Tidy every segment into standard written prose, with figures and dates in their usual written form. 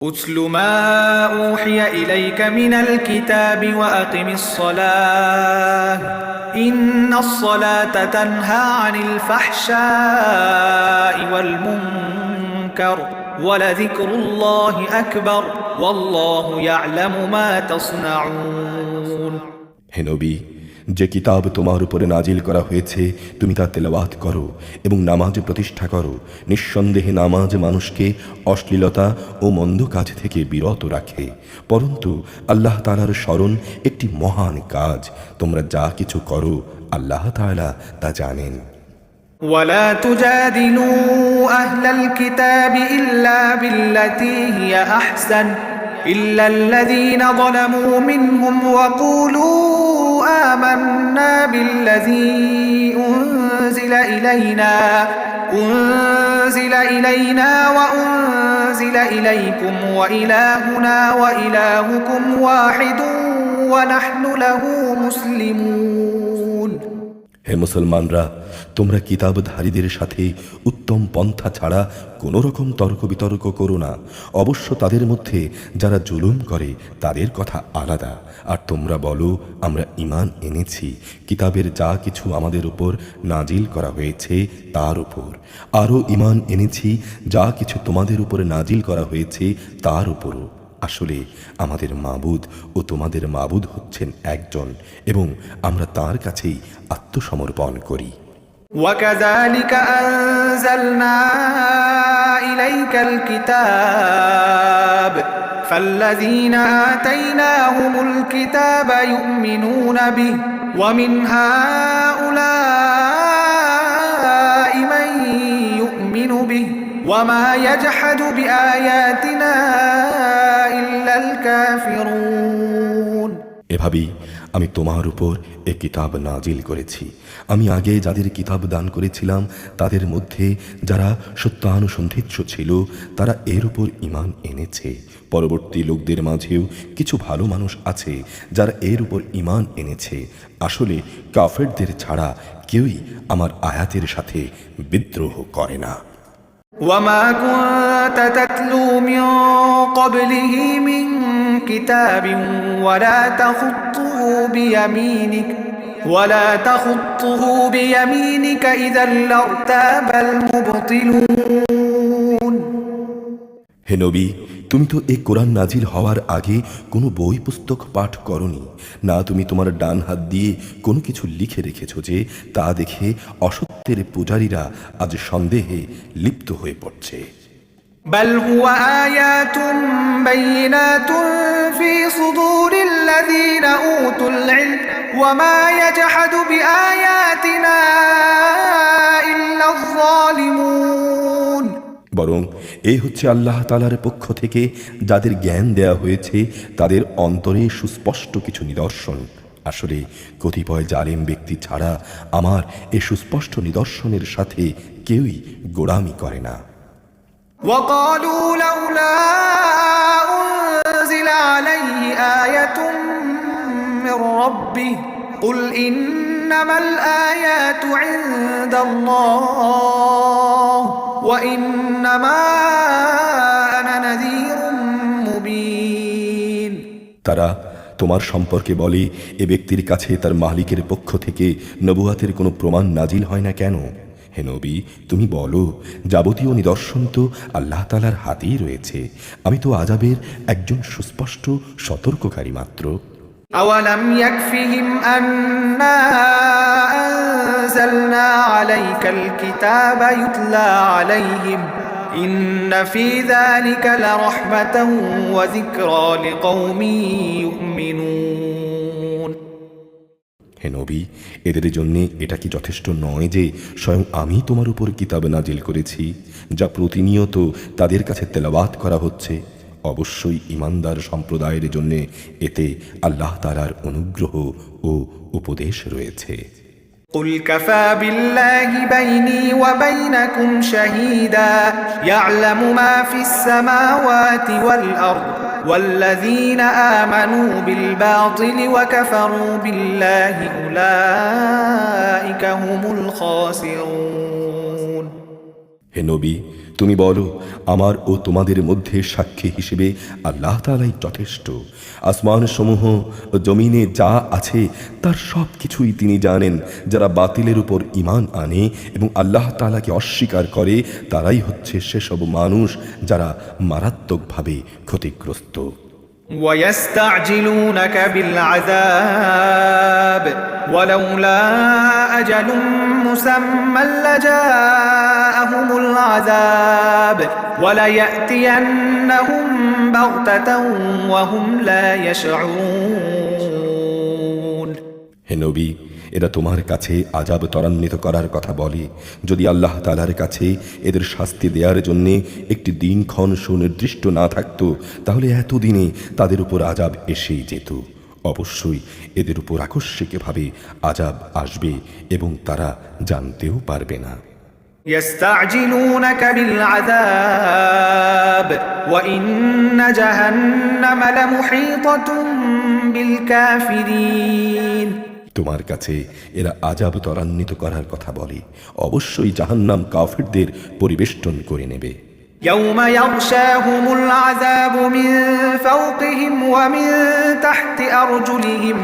أتل ما أوحي إليك من الكتاب وأقم الصلاة إن الصلاة تنهى عن الفحشاء والمنكر ولذكر الله أكبر والله يعلم ما تصنعون হে নবী, যে কিতাব তোমার উপরে নাজিল করা হয়েছে তুমি তা তেলাওয়াত করো এবং নামাজ প্রতিষ্ঠা করো। নিঃসন্দেহে নামাজ মানুষকে অশ্লীলতা ও মন্দ কাজ থেকে বিরত রাখে, পরন্তু আল্লাহ তাআলার স্মরণ একটি মহান কাজ। তোমরা যা কিছু করো আল্লাহ তাআলা তা জানেন। ولا تجادلوا أهل الكتاب إلا بالتي هي أحسن إلا الذين ظلموا منهم وقولوا آمنا بالذي أنزل إلينا وأنزل إليكم وإلهنا وإلهكم واحد ونحن له مسلمون হে মুসলমানরা, তোমরা কিতাবধারীদের সাথে উত্তম পন্থা ছাড়া কোনো রকম তর্ক বিতর্ক করো না। অবশ্য তাদের মধ্যে যারা জুলুম করে তাদের কথা আলাদা। আর তোমরা বলো, আমরা ঈমান এনেছি কিতাবের যা কিছু আমাদের উপর নাজিল করা হয়েছে তার উপর, আরও ঈমান এনেছি যা কিছু তোমাদের উপরে নাজিল করা হয়েছে তার উপরও। আসলে আমাদের মাবুদ ও তোমাদের মাবুদ হচ্ছেন একজন এবং আমরা তার কাছেই আত্মসমর্পণ করি। وكذلك أنزلنا إليك الكتاب فالذين آتيناهم الكتاب يؤمنون به ومن هؤلاء من يؤمن به وما يجحد بآياتنا إلا الكافرون এভাবেই আমি তোমার উপর এ কিতাব নাজিল করেছি। আমি আগে যাদের কিতাব দান করেছিলাম তাদের মধ্যে যারা সত্যানুসন্ধিৎস ছিল তারা এর উপর ঈমান এনেছে। পরবর্তী লোকদের মাঝেও কিছু ভালো মানুষ আছে যারা এর উপর ঈমান এনেছে। আসলে কাফেরদের ছাড়া কেউই আমার আয়াতের সাথে বিদ্রোহ করে না। وما كنت تتلو من قبله من كتاب ولا تخطه بيمينك إذا لارتاب المبطلون হে নবী, তুমি তো এই কোরআন নাজিল হওয়ার আগে কোনো বই পুস্তক পাঠ করনি, না তুমি তোমার ডান হাত দিয়ে কোনো কিছু লিখে রেখেছো যে তা দেখে অসত্যের পূজারীরা আজ সন্দেহে লিপ্ত হয়ে পড়ছে। بل هو آيات بينات في صدور الذين أوتوا العلم وما يجحد بآياتنا إلا الظالمون বরং এই হচ্ছে আল্লাহ তাআলার পক্ষ থেকে যাদের জ্ঞান দেয়া হয়েছে তাদের অন্তরে সুস্পষ্ট কিছু নিদর্শন। আসলে কতিপয় জালিম ব্যক্তি ছাড়া আমার এই সুস্পষ্ট নিদর্শনের সাথে কেউই গোড়ামি করে না। وقالوا لولا أنزل عليه آية من ربه قل إنما الآيات عند الله وإنما أنا نذير مبين তারা তোমার সম্পর্কে বলে, এ ব্যক্তির কাছে তার মালিকের পক্ষ থেকে নবুয়াতের কোনো প্রমাণ নাজিল হয় না কেন? হে নবী, তুমি বলো, যাবতীয় নিদর্শন তো আল্লাহ তাআলার হাতেই রয়েছে। আমি তো আযাবের একজন সুস্পষ্ট সতর্ককারী মাত্র। أولم يكفهم أنا أنزلنا عليك الكتاب يتلى عليهم إن في ذلك لرحمة وذكرى لقوم يؤمنون হে নবী, এদের জন্য এটা কি যথেষ্ট নয় যে স্বয়ং আমি তোমার উপর কিতাব নাজিল করেছি যা প্রতিনিয়ত তাদের কাছে তেলাওয়াত করা হচ্ছে? অবশ্যই ঈমানদার সম্প্রদায়ের জন্য এতে আল্লাহ তাআলার অনুগ্রহ ও উপদেশ রয়েছে। قل كفى بالله بيني وبينكم شهيدا يعلم ما في السماوات والأرض والذين آمنوا بالباطل وكفروا بالله أولئك هم الخاسرون হে নবী, তুমি বলো, আমার ও তোমাদের মধ্যে সাক্ষী হিসেবে আল্লাহ তাআলাই যথেষ্ট। আসমান সমূহ ও জমিনে যা আছে তার সব কিছুই তিনি জানেন। যারা বাতিলের উপর ঈমান আনে এবং আল্লাহ তাআলাকে অস্বীকার করে তারাই হচ্ছে সেসব মানুষ যারা মারাত্মকভাবে ক্ষতিগ্রস্ত। ويستعجلونك بالعذاب ولولا أجل مسمى لجاءهم العذاب وليأتينهم بغتة وهم لا يشعرون। হে নবী, এরা তোমার কাছে আযাব ত্বরান্বিত করার কথা বলে। যদি আল্লাহ তাআলার কাছে এদের শাস্তি দেওয়ার জন্যে একটি দিনক্ষণ সুনির্দিষ্ট না থাকতো তাহলে এতদিনে তাদের উপর আযাব এসেই যেত। অবশ্যই এদের উপর আকস্মিকভাবে আযাব আসবে এবং তারা জানতেও পারবে না। يستعجلونك بالعذاب وإن جهنم لمحيطة بالكافرين। তোমার কাছে এরা আযাব ত্বরান্বিত করার কথা বলে। অবশ্যই জাহান্নাম কাফিরদের পরিবেষ্টন করে নেবে। يوم يغشاهم العذاب من فوقهم ومن تحت أرجلهم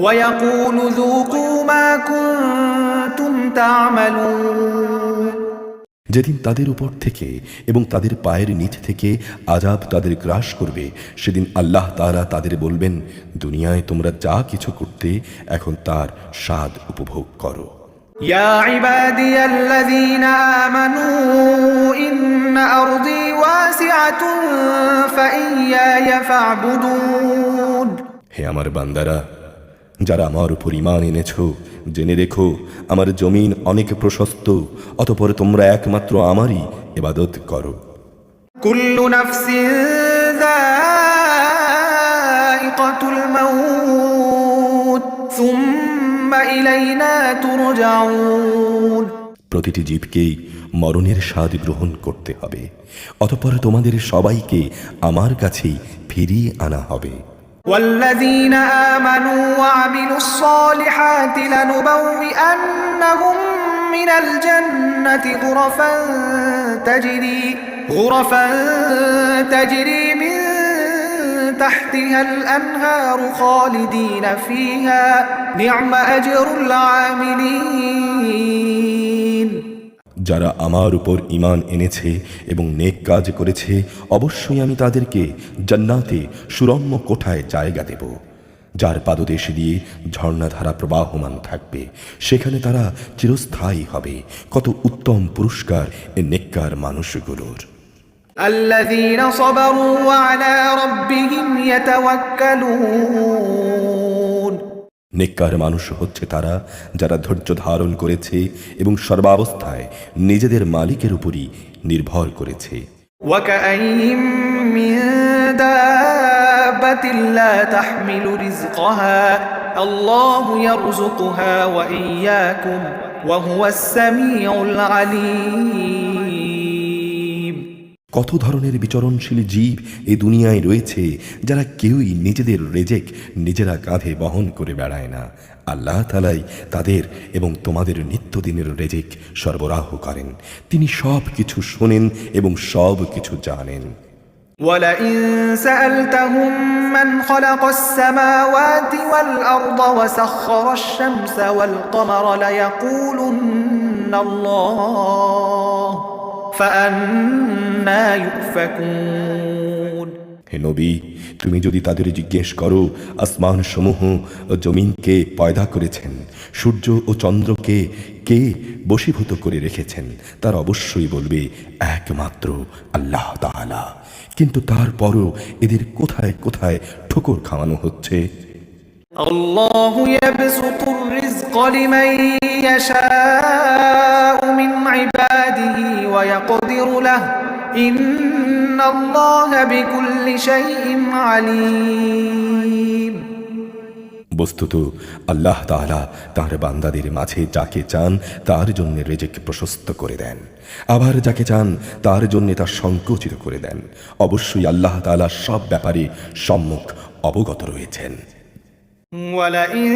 ويقول ذوقوا ما كنتم تعملون। যেদিন তাদের উপর থেকে এবং তাদের পায়ের নিচ থেকে আযাব তাদের গ্রাস করবে, সেদিন আল্লাহ তাআলা তাদের বলবেন, দুনিয়ায় তোমরা যা কিছু করতে এখন তার স্বাদ উপভোগ করো। يا عبادي الذين آمنوا إن أرضي واسعة فإياي فاعبدون। হে আমার বান্দারা, যারা আমার উপর ঈমান এনেছো, জেনে রেখো আমার জমিন অনেক প্রশস্ত, অতঃপর তোমরা একমাত্র আমারই ইবাদত করো। كل نفس ذائقة الموت ثم إلينا ترجعون। প্রতিটি জীবকেই মরণের স্বাদ গ্রহণ করতে হবে, অতঃপর তোমাদের সবাইকে আমার কাছেই ফিরিয়ে আনা হবে। والذين آمنوا وعملوا الصالحات لنبوئنهم من الجنة غرفا تجري من تحتها الأنهار خالدين فيها نعم أجر العاملين। যারা আমার উপর ঈমান এনেছে এবং নেক কাজ করেছে, অবশ্যই আমি তাদেরকে জান্নাতে সুরম্য কোঠায় জায়গা দেব, যার পাদদেশ দিয়ে ঝর্ণাধারা প্রবাহমান থাকবে। সেখানে তারা চিরস্থায়ী হবে। কত উত্তম পুরস্কার এ নেককার মানুষগুলোর। الذين صبروا وعلى ربهم يتوكلون। নেককার মানুষ হচ্ছে তারা যারা ধৈর্য ধারণ করেছে এবং সর্বাবস্থায় নিজেদের মালিকের উপরই নির্ভর করেছে। وكأين من دابة لا تحمل رزقها الله يرزقها وإياكم وهو السميع العليم। কত ধরনের বিচরণশীল জীব এই দুনিয়ায় রয়েছে যারা কেউই নিজেদের রেজেক নিজেরা কাঁধে বহন করে বেড়ায় না। আল্লাহ তাআলাই তাদের এবং তোমাদের নিত্যদিনের রেজেক সরবরাহ করেন। তিনি সব কিছু শোনেন এবং সব কিছু জানেন। ولئن سألتهم من خلق السماوات والأرض وسخر الشمس والقمر ليقولن الله فأنى يؤفكون। হে নবী, তুমি যদি তাদের জিজ্ঞেস করো আসমান সমূহ ও জমিনকে পয়দা করেছেন, সূর্য ও চন্দ্রকে কে বশীভূত করে রেখেছেন, তার অবশ্যই বলবে একমাত্র আল্লাহ তাআলা। কিন্তু তারপরও এদের কোথায় কোথায় ঠোকর খাওয়ানো হচ্ছে। الله يبسط الرزق لمن يشاء من عباده ويقدر له إن الله بكل شيء عليم। বস্তুত আল্লাহ তাআলা তাঁর বান্দাদের মাঝে যাকে চান তার জন্য রিজিক প্রশস্ত করে দেন, আবার যাকে চান তার জন্য তা সংকুচিত করে দেন। অবশ্যই আল্লাহ তাআলা সব ব্যাপারে সম্মুখ অবগত রয়েছেন। ولئن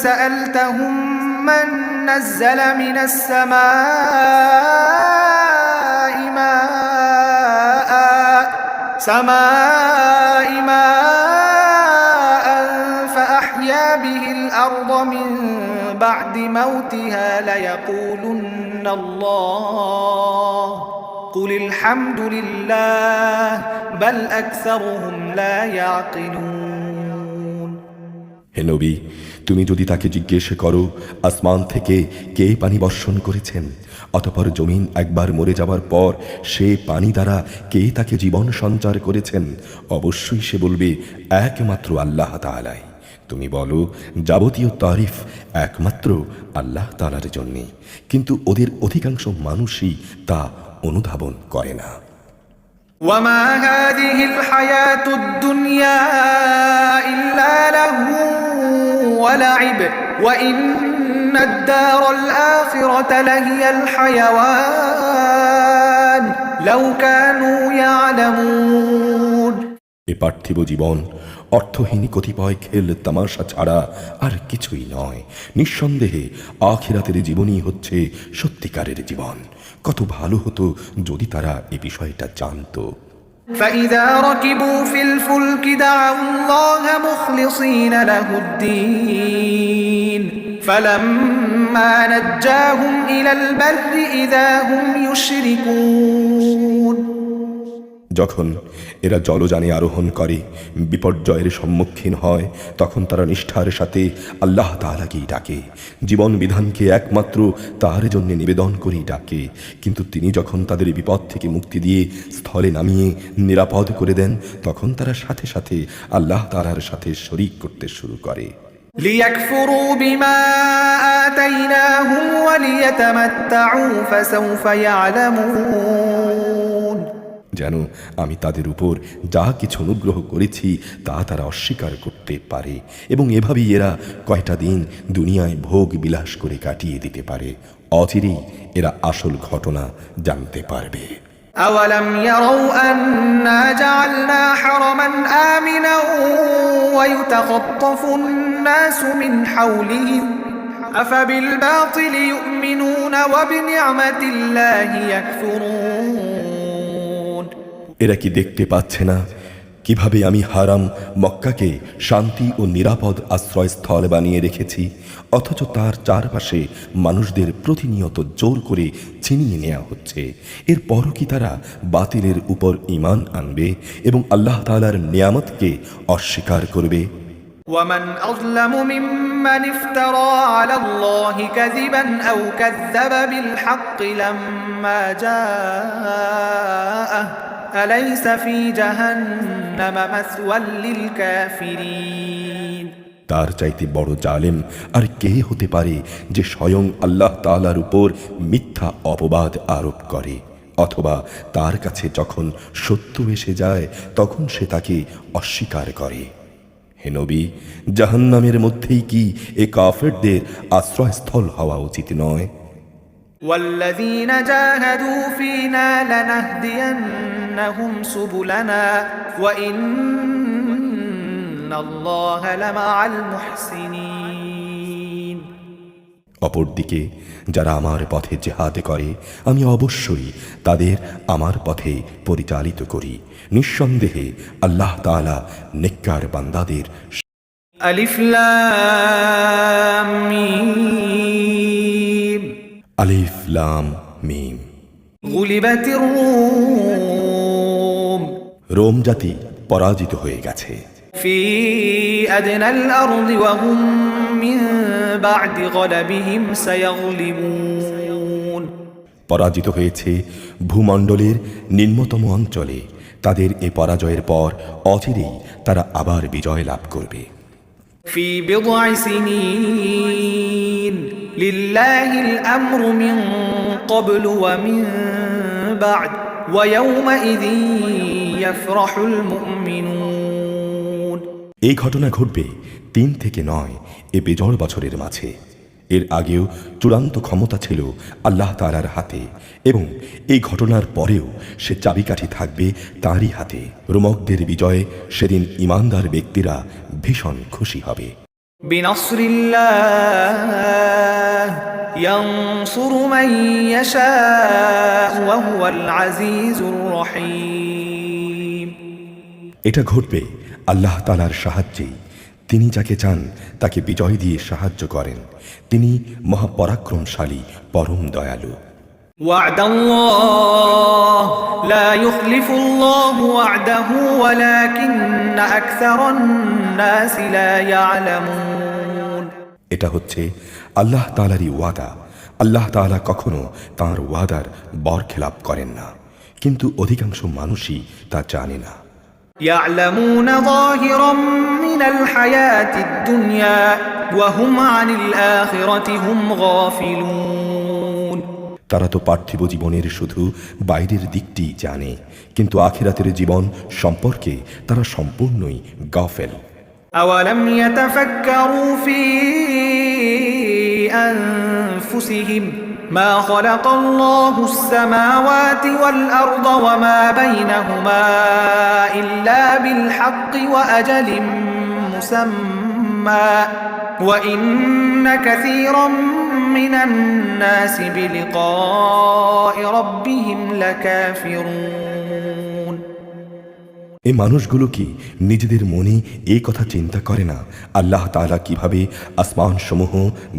سألتهم من نزل من السماء سماء ماء فأحيا به الأرض من بعد موتها ليقولن الله قل الحمد لله بل أكثرهم لا يعقلون হে নবী, তুমি যদি তাকে জিজ্ঞেস করো আসমান থেকে কে পানি বর্ষণ করেছেন, অতঃপর জমিন একবার মরে যাওয়ার পর সে পানি দ্বারা কে তাকে জীবন সঞ্চার করেছেন, অবশ্যই সে বলবে একমাত্র আল্লাহ তাআলাই। তুমি বলো যাবতীয় তারিফ একমাত্র আল্লাহ তাআলার জন্যে, কিন্তু ওদের অধিকাংশ মানুষই তা অনুধাবন করে না। وما هذه الحياة الدنيا إلا لهو ولعب وإن الدار الآخرة لهي الحيوان لو كانوا يعلمون এ পার্থিব জীবন অর্থহীন কতিপয় খেল তামাশা ছাড়া আর কিছুই নয়। নিঃসন্দেহে আখিরাতের জীবনই হচ্ছে সত্যিকারের জীবন। কত ভালো হতো যদি তারা এ বিষয়টা জানতো। فإذا ركبوا في الفلك دعوا الله مخلصين له الدين فلما نجاهم إلى البر إذا هم يشركون যখন এরা জলযানে আরোহণ করে বিপর্যয়ের সম্মুখীন হয়, তখন তারা নিষ্ঠার সাথে আল্লাহ তাআলাকেই ডাকে, জীবন বিধানকে একমাত্র তার জন্য নিবেদন করেই ডাকে। কিন্তু তিনি যখন তাদের বিপদ থেকে মুক্তি দিয়ে স্থলে নামিয়ে নিরাপদ করে দেন, তখন তারা সাথে সাথে আল্লাহ তাআলার সাথে শরীক করতে শুরু করে। ليكفروا بما آتيناهم وليتمتعوا فسوف يعلمون যেন আমি তাদের উপর যা কিছু অনুগ্রহ করেছি তা তারা অস্বীকার করতে পারে, এবং এভাবেই এরা কয়টা দিন দুনিয়ায় ভোগ বিলাস করে কাটিয়ে দিতে পারে। অচিরেই এরা আসল ঘটনা জানতে পারবে। أولم يروا أنا جعلنا حرما آمنا ويتخطف الناس من حولهم أفبالباطل يؤمنون وبنعمة الله يكفرون এরা কি দেখতে পাচ্ছে না কিভাবে আমি হারাম মক্কাকে শান্তি ও নিরাপদ আশ্রয়স্থল বানিয়ে রেখেছি, অথচ তার চারপাশে মানুষদের প্রতিনিয়ত জোর করে ছিনিয়ে নেওয়া হচ্ছে। এরপরও কি তারা বাতিলের উপর ঈমান আনবে এবং আল্লাহ তাআলার নিয়ামতকে অস্বীকার করবে? ومن أظلم ممن افترى على الله كذبا أو كذب بالحق لما جاءه أليس في جهنم مثوى للكافرين তার চাইতে বড় জালেম আর কে হতে পারে যে স্বয়ং আল্লাহ তাআলার উপর মিথ্যা অপবাদ আরোপ করে, অথবা তার কাছে যখন সত্য এসে যায় তখন সে তাকে অস্বীকার করে। হে নবী, জাহান্নামের মধ্যেই কি এ কাফেরদের আশ্রয়স্থল হওয়া উচিত নয়? والذين جاهدوا فينا لنهدينهم سبلنا وإن الله لمع المحسنين অপরদিকে যারা আমার পথে জিহাদ করে আমি অবশ্যই তাদের আমার পথে পরিচালিত করি। নিঃসন্দেহে আল্লাহ তাআলা নেককার বান্দাদের। ألف لام ميم আলিফ লাম মিম। غلبت الروم রোম জাতি পরাজিত হয়ে গেছে। في أدنى الأرض وهم من بعد غلبهم سيغلبون পরাজিত হয়েছে ভূমণ্ডলের নিম্নতম অঞ্চলে। তাদের এ পরাজয়ের পর অচিরেই তারা আবার বিজয় লাভ করবে। في بضع سنين لله الأمر من قبل ومن بعد ويومئذ يفرح المؤمنون এই ঘটনা ঘটবে 3 থেকে 9 এ বেজড় বছরের মাঝে। এর আগেও চূড়ান্ত ক্ষমতা ছিল আল্লাহ তাআলার হাতে, এবং এই ঘটনার পরেও সে চাবিকাঠি থাকবে তারই হাতে। রোমকদের বিজয়ে সেদিন ঈমানদার ব্যক্তিরা ভীষণ খুশি হবে। بنصر الله ينصر من يشاء وهو العزيز الرحيم এটা ঘটবে আল্লাহ তাআলার সাহায্যেই। তিনি যাকে চান তাকে বিজয় দিয়ে সাহায্য করেন। তিনি মহাপরাক্রমশালী, পরম দয়ালু। وعد الله لا يخلف الله وعده ولكن أكثر الناس لا يعلمون। এটা হচ্ছে আল্লাহ তাআলারই ওয়াদা। আল্লাহ তাআলা কখনো তাঁর ওয়াদার বরখেলাপ করেন না, কিন্তু অধিকাংশ মানুষই তা জানে না। يعلمون ظاهرا من الحياة الدنيا وهم عن الآخرة هم غافلون। তারা তো পার্থিব জীবনের শুধু বাইরের দিকটিই জানে, কিন্তু আখিরাতের জীবন সম্পর্কে তারা সম্পূর্ণই গাফেল। أولم يتفكروا في أنفسهم ما خلق الله السماوات والأرض وما بينهما إلا بالحق وأجل مسمى وإن كثيرا من الناس بلقاء ربهم لكافرون। এই মানুষগুলো কি নিজেদের মনে এই কথা চিন্তা করে না আল্লাহ তাআলা কিভাবে আসমান সমূহ,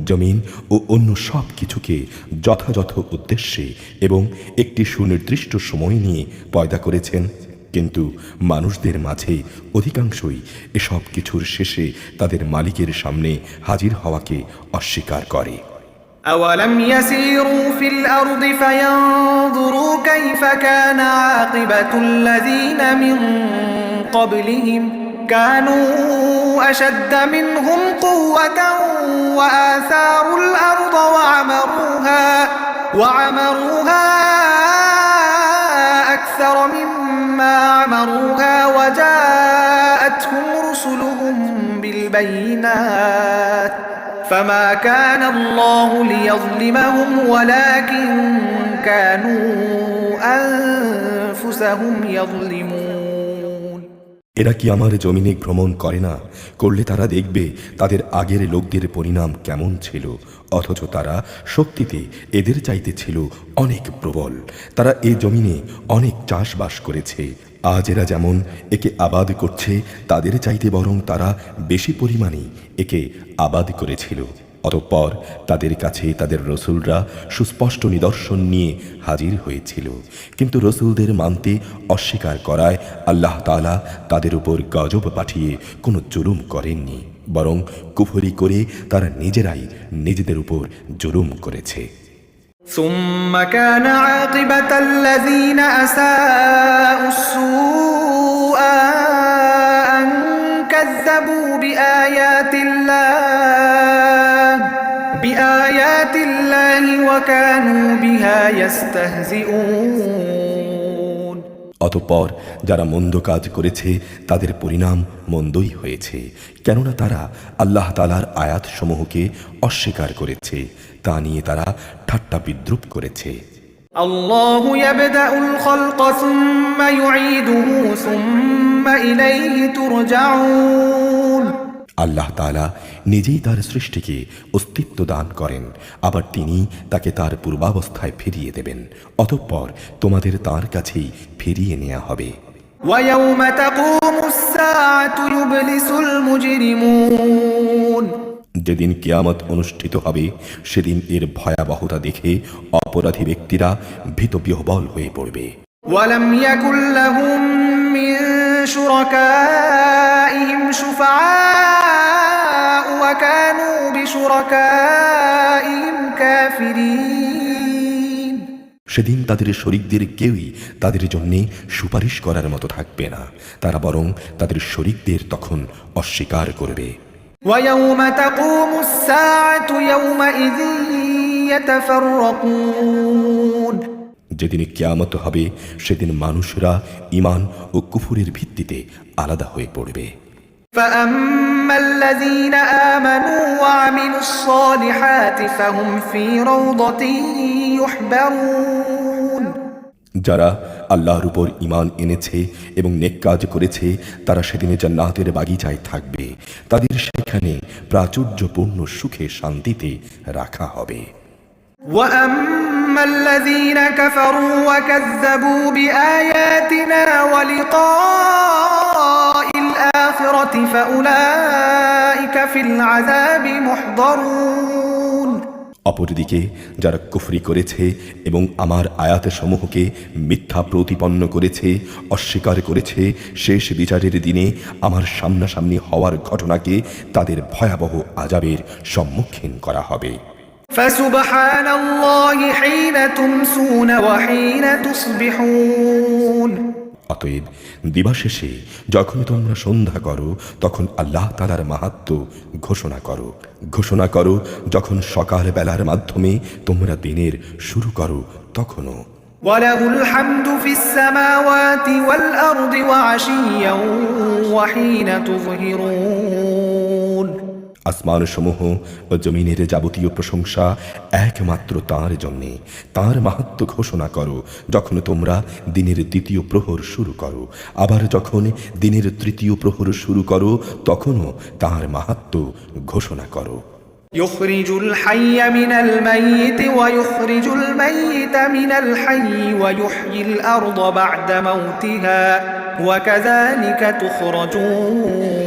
জমিন ও অন্য সব কিছুকে যথাযথ উদ্দেশ্যে এবং একটি সুনির্দিষ্ট সময় নিয়ে পয়দা করেছেন? কিন্তু মানুষদের মাঝে অধিকাংশই এসব কিছুর শেষে তাদের মালিকের সামনে হাজির হওয়াকে অস্বীকার করে। أولم يسيروا في الأرض فينظروا كيف كان عاقبة الذين من قبلهم كانوا أشد منهم قوة وآثاروا الأرض وعمروها أكثر مما عمروها وجاءتهم رسلهم بالبينات فما كان الله ليظلمهم ولكن كانوا أنفسهم يظلمون। এরা কি আমার জমিনে ভ্রমণ করে না? করলে তারা দেখবে তাদের আগের লোকদের পরিণাম কেমন ছিল, অথচ তারা শক্তিতে এদের চাইতে ছিল অনেক প্রবল। তারা এই জমিনে অনেক চাষবাস করেছে। আজ এরা যেমন একে আবাদ করছে, তাদের চাইতে বরং তারা বেশি পরিমাণে একে আবাদ করেছিল। অতঃপর তাদের কাছে তাদের রসুলরা সুস্পষ্ট নিদর্শন নিয়ে হাজির হয়েছিল, কিন্তু রসুলদের মানতে অস্বীকার করায় আল্লাহ তাআলা তাদের উপর গজব পাঠিয়ে কোনো জুলুম করেননি, বরং কুফরি করে তারা নিজেরাই নিজেদের উপর জুলুম করেছে। ثم كان عاقبة الذين أساءوا السوء أن كذبوا بآيات الله وكانوا بها يستهزئون। অতঃপর যারা মন্দ কাজ করেছে তাদের পরিণাম মন্দই হয়েছে, কেননা তারা আল্লাহ তাআলার আয়াত সমূহকে অস্বীকার করেছে, তা নিয়ে তারা ঠাট্টা বিদ্রুপ করেছে। আল্লাহু ইয়াবদাউল খালকা সুম্মা ইউঈদুহু সুম্মা ইলাইহি তুরজাউন। আল্লাহ তাআলা নিজেই তার সৃষ্টিকে অস্তিত্ব দান করেন, আবার তিনি তাকে তার পূর্বাবস্থায় ফিরিয়ে দেবেন, অতঃপর তোমাদের তার কাছেই ফিরিয়ে নেওয়া হবে। ওয়ায়াউমা তাকুমুস সাআতু ইউবলিসুল মুজরিমুন। যেদিন কিয়ামত অনুষ্ঠিত হবে সেদিন এর ভয়াবহতা দেখে অপরাধী ব্যক্তিরা ভীতবিহ্বল হয়ে পড়বে। ওয়ালাম ইয়াকুল লাহুম মিন শুরাকাইহিম শুফাআ ওয়া কানু বিশুরাকাইহিম কাফিরিন। সেদিন তাদের শরীকদের কেউই তাদের জন্য সুপারিশ করার মতো থাকবে না, তারা বরং তাদের শরীকদের তখন অস্বীকার করবে। وَيَوْمَ تَقُومُ السَّاعَةُ يَوْمَئِذٍ يَتَفَرَّقُونَ। যেদিন কিয়ামত হবে সেদিন মানুষরা ঈমান ও কুফরের ভিত্তিতে আলাদা হয়ে পড়বে। فَأَمَّا الَّذِينَ آمَنُوا وَعَمِلُوا الصَّالِحَاتِ فَهُمْ فِي رَوْضَةٍ يُحْبَرُونَ। যারা আল্লাহর উপর ঈমান এনেছে এবং নেক কাজ করেছে তারা সেদিনে জান্নাতের বাগিচায় থাকবে, তাদের সেখানে প্রাচুর্যপূর্ণ সুখে শান্তিতে রাখা হবে। وَأَمَّا الَّذِينَ كَفَرُوا وَكَذَّبُوا بِآيَاتِنَا وَلِقَاءِ فأولئك في العذاب محضرون অপরদিকে যারা কুফরি করেছে এবং আমার আয়াতসমূহকে মিথ্যা প্রতিপন্ন করেছে, অস্বীকার করেছে, শেষ বিচারের দিনে আমার সামনাসামনি হওয়ার ঘটনাকে তাদের ভয়াবহ আযাবের সম্মুখীন করা হবে। فسبحان الله حين تمسون وحين تصبحون অতএব দিবাশেষে যখন তোমরা সন্ধ্যা করো তখন আল্লাহ তাআলার মাহাত্ম্য ঘোষণা করো যখন সকাল বেলার মাধ্যমে তোমরা দিনের শুরু করো তখনও। وله الحمد في السماوات والأرض وعشيا وحين تظهرون আসমান সমূহ ও জমিনের যাবতীয় প্রশংসা একমাত্র তাঁর জন্যে। তাঁর মাহাত্ম্য ঘোষণা করো যখন তোমরা দিনের দ্বিতীয় প্রহর শুরু করো, আবার যখন দিনের তৃতীয় প্রহর শুরু করো তখনও তাঁর মাহাত্ম্য ঘোষণা করো। يخرج الحي من الميت ويخرج الميت من الحي ويحيي الأرض بعد موتها وكذلك تخرجون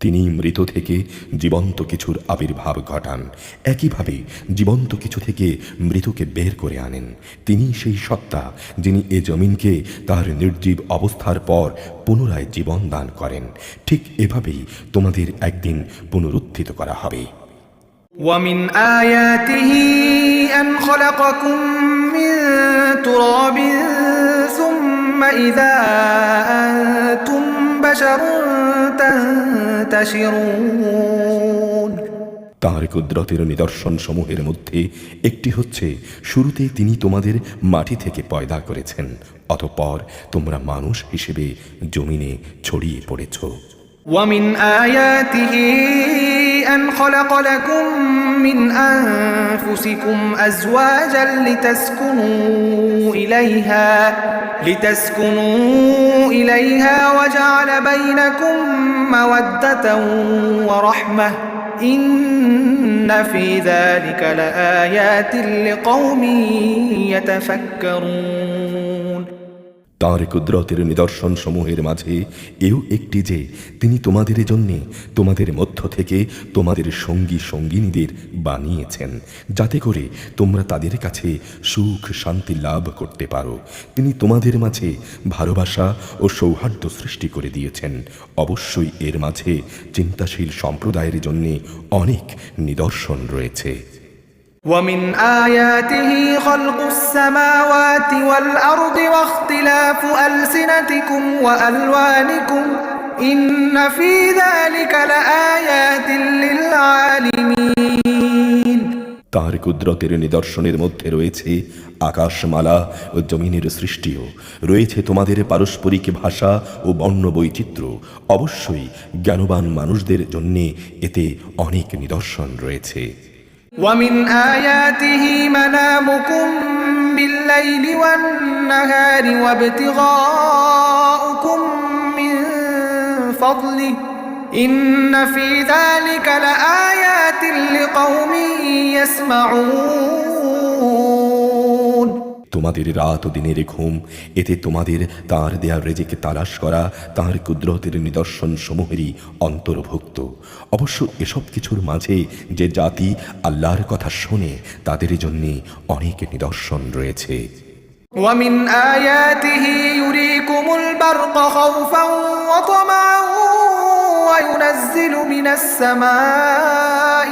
তিনি মৃত থেকে জীবন্ত কিছুর আবির্ভাব ঘটান, একইভাবে জীবন্ত কিছু থেকে মৃতকে বের করে আনেন। তিনি সেই সত্তা যিনি এ জমিনকে তার নির্জীব অবস্থার পর পুনরায় জীবন দান করেন। ঠিক এভাবেই তোমাদের একদিন পুনরুত্থিত করা হবে। ومن آياته أن خلقكم من تراب ثم إذا أنتم بشر تنتشرون তাঁর কুদরতের নিদর্শন সমূহের মধ্যে একটি হচ্ছে শুরুতে তিনি তোমাদের মাটি থেকে পয়দা করেছেন, অতঃপর তোমরা মানুষ হিসেবে জমিনে ছড়িয়ে পড়েছ। ومن آياته أن خلق لكم من أنفسكم أزواجا لتسكنوا إليها وجعل بينكم مودة ورحمة إن في ذلك لآيات لقوم يتفكرون তাঁর কুদরতের নিদর্শন সমূহের মাঝে এও একটি যে তিনি তোমাদের জন্যে তোমাদের মধ্য থেকে তোমাদের সঙ্গী সঙ্গিনীদের বানিয়েছেন, যাতে করে তোমরা তাদের কাছে সুখ শান্তি লাভ করতে পারো। তিনি তোমাদের মাঝে ভালোবাসা ও সৌহার্দ্য সৃষ্টি করে দিয়েছেন। অবশ্যই এর মাঝে চিন্তাশীল সম্প্রদায়ের জন্যে অনেক নিদর্শন রয়েছে। ومن آياته خلق السماوات والأرض واختلاف ألسنتكم وألوانكم إن في ذلك لآيات للعالمين তাঁর কুদরতের নিদর্শনের মধ্যে রয়েছে আকাশমালা ও জমিনের সৃষ্টিও, রয়েছে তোমাদের পারস্পরিক ভাষা ও বর্ণ বৈচিত্র্য। অবশ্যই জ্ঞানবান মানুষদের জন্যে এতে অনেক নিদর্শন রয়েছে। ومن آياته منامكم بالليل والنهار وابتغاؤكم من فضله إن في ذلك لآيات لقوم يسمعون তোমাদের রাত ও দিনের ঘুম, এতে তোমাদের তাঁর দেয়া রেজেকে তালাশ করা তাঁর কুদরতের নিদর্শন সমূহেরই অন্তর্ভুক্ত। অবশ্য এসব কিছুর মাঝে যে জাতি আল্লাহর কথা শোনে তাদের জন্য অনেক নিদর্শন রয়েছে। ومن آياته يريكم البرق خوفا وطمعا وينزل من السماء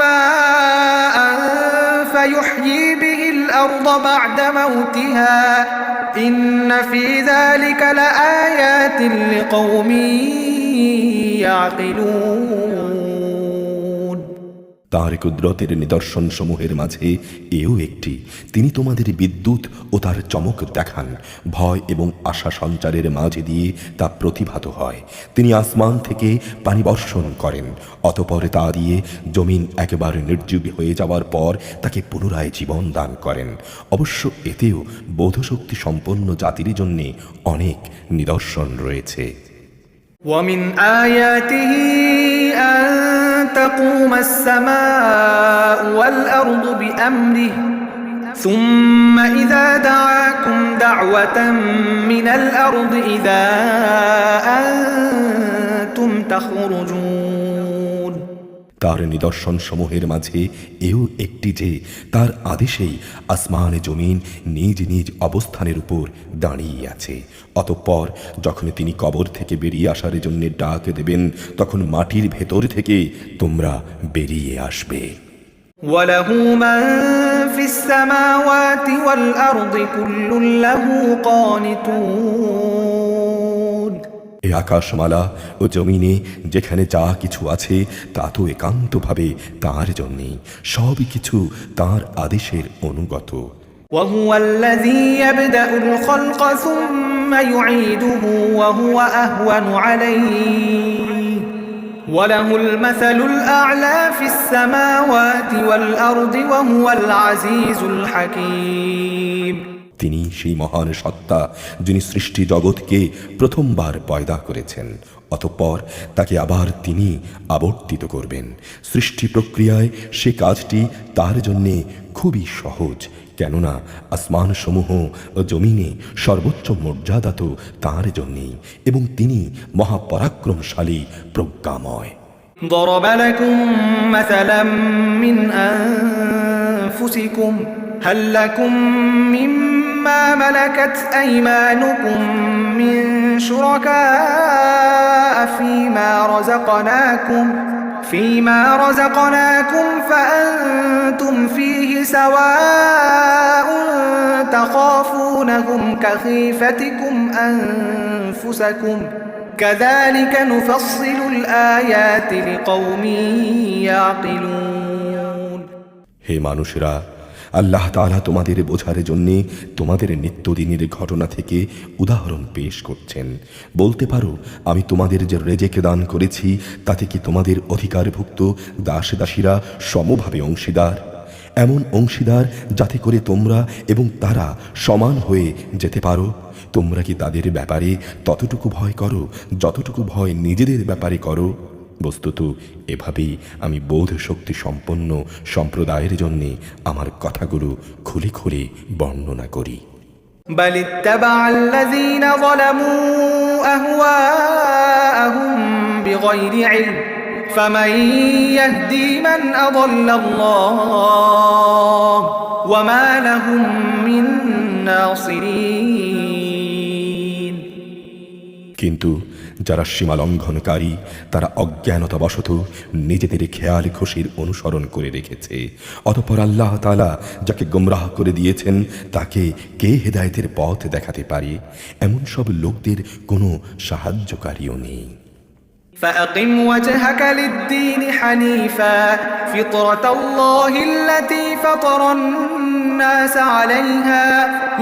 ماء فيحيي به الأرض بعد موتها إن في ذلك لآيات لقوم يعقلون তাঁর কুদরতের নিদর্শন সমূহের মাঝে এও একটি, তিনি তোমাদের বিদ্যুৎ ও তার চমক দেখান, ভয় এবং আশা সঞ্চারের মাঝে দিয়ে তা প্রতিভাত হয়। তিনি আসমান থেকে পানি বর্ষণ করেন, অতঃপর তা দিয়ে জমিন একেবারে নির্জীব হয়ে যাওয়ার পর তাকে পুনরায় জীবন দান করেন। অবশ্য এতেও বোধশক্তি সম্পন্ন জাতির জন্য অনেক নিদর্শন রয়েছে। ومن آياته أن تقوم السماء والأرض بأمره ثم إذا دعاكم دعوة من الأرض إذا أنتم تخرجون তার নিদর্শন সমূহের মাঝে এও একটি যে তার আদেশেই আসমান জমিন নিজ নিজ অবস্থানের উপর দাঁড়িয়ে আছে। অতঃপর যখন তিনি কবর থেকে বেরিয়ে আসার জন্য ডাক দেবেন, তখন মাটির ভেতর থেকে তোমরা বেরিয়ে আসবে। وله من في السماوات والأرض كل له قانتون এই আকাশমালা ও জমিনে যেখানে যা কিছু আছে তা তো একান্তভাবে তার জন্যেই, সবই কিছু তার আদেশের অনুগত। وهو الذي يبدأ الخلق ثم يعيده وهو أهون عليه وله المثل الأعلى في السماوات والأرض وهو العزيز الحكيم তিনি সেই মহান সত্তা যিনি সৃষ্টি জগৎকে প্রথমবার পয়দা করেছেন, অতঃপর তাকে আবার তিনি আবর্তিত করবেন। সৃষ্টি প্রক্রিয়ায় সে কাজটি তার জন্যে খুবই সহজ, কেননা আসমান সমূহ ও জমিনে সর্বোচ্চ মর্যাদা তো তার জন্যেই, এবং তিনি মহাপরাক্রমশালী প্রজ্ঞাময়। ضرب لكم مثلا من أنفسكم هل لكم مما ملكت أيمانكم من شركاء فيما رزقناكم فأنتم فيه سواء تخافونهم كخيفتكم أنفسكم كذلك نفصل الآيات لقوم يعقلون হে মানুষেরা, আল্লাহ তাআলা তোমাদের বোঝার জন্যে তোমাদের নিত্যদিনের ঘটনা থেকে উদাহরণ পেশ করছেন। বলতে পারো, আমি তোমাদের যে রেজেক দান করেছি তাতে কি তোমাদের অধিকারভুক্ত দাস দাসীরা সমভাবে অংশীদার? এমন অংশীদার যাতে করে তোমরা এবং তারা সমান হয়ে যেতে পারো। তোমরা কি তাদের ব্যাপারে ততটুকু ভয় করো যতটুকু ভয় নিজেদের ব্যাপারে করো? বস্তুত এভাবেই আমি বোধ শক্তি সম্পন্ন সম্প্রদায়ের জন্যে আমার কথাগুলো খুলে খুলে বর্ণনা করি। بل اتبع الذين ظلموا أهواءهم بغير علم فمن يهدي من أضل الله وما لهم من ناصرين কিন্তু যারা সীমা লঙ্ঘনকারী তারা অজ্ঞানতাবশত নিজেদের খেয়াল খুশির অনুসরণ করে রেখেছে। অতঃপর আল্লাহ তাআলা যাকে গোমরাহ করে দিয়েছেন তাকে কে হেদায়েতের পথ দেখাতে পারে? এমন সব লোকদের কোনো সাহায্যকারীও নেই। فأقم وجهك للدين حنيفا فطرة الله التي فطر الناس عليها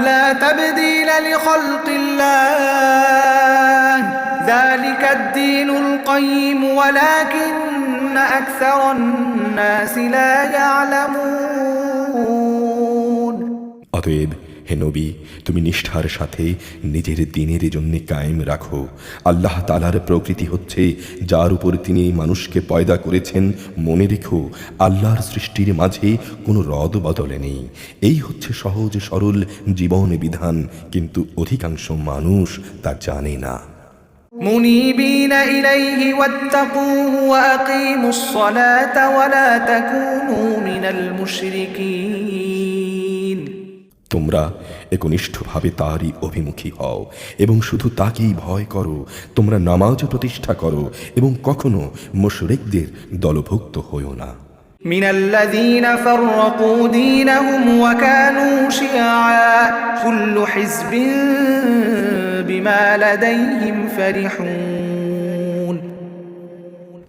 لا تبديل لخلق الله ذلك الدين القيم ولكن أكثر الناس لا يعلمون অতএব হে নবী, তুমি নিষ্ঠার সাথে নিজের দ্বীনের জন্য কায়েম রাখো। আল্লাহ তাআলার প্রকৃতি হচ্ছে যার উপর তিনি মানুষকে পয়দা করেছেন। মনে রেখো, আল্লাহর সৃষ্টির মাঝে কোনো রদ বদলে নেই। এই হচ্ছে সহজ সরল জীবন বিধান, কিন্তু অধিকাংশ মানুষ তা জানে না। منيبين إليه واتقوه وأقيموا الصلاة ولا تكونوا من المشركين তোমরা একনিষ্ঠভাবে তারই অভিমুখী হও এবং শুধু তাকেই ভয় করো। তোমরা নামাজ প্রতিষ্ঠা করো এবং কখনো মুশরিকদের দলভুক্ত হইও না। من الذين فرقوا دينهم وكانوا شيعا كل حزب بما لديهم فرحون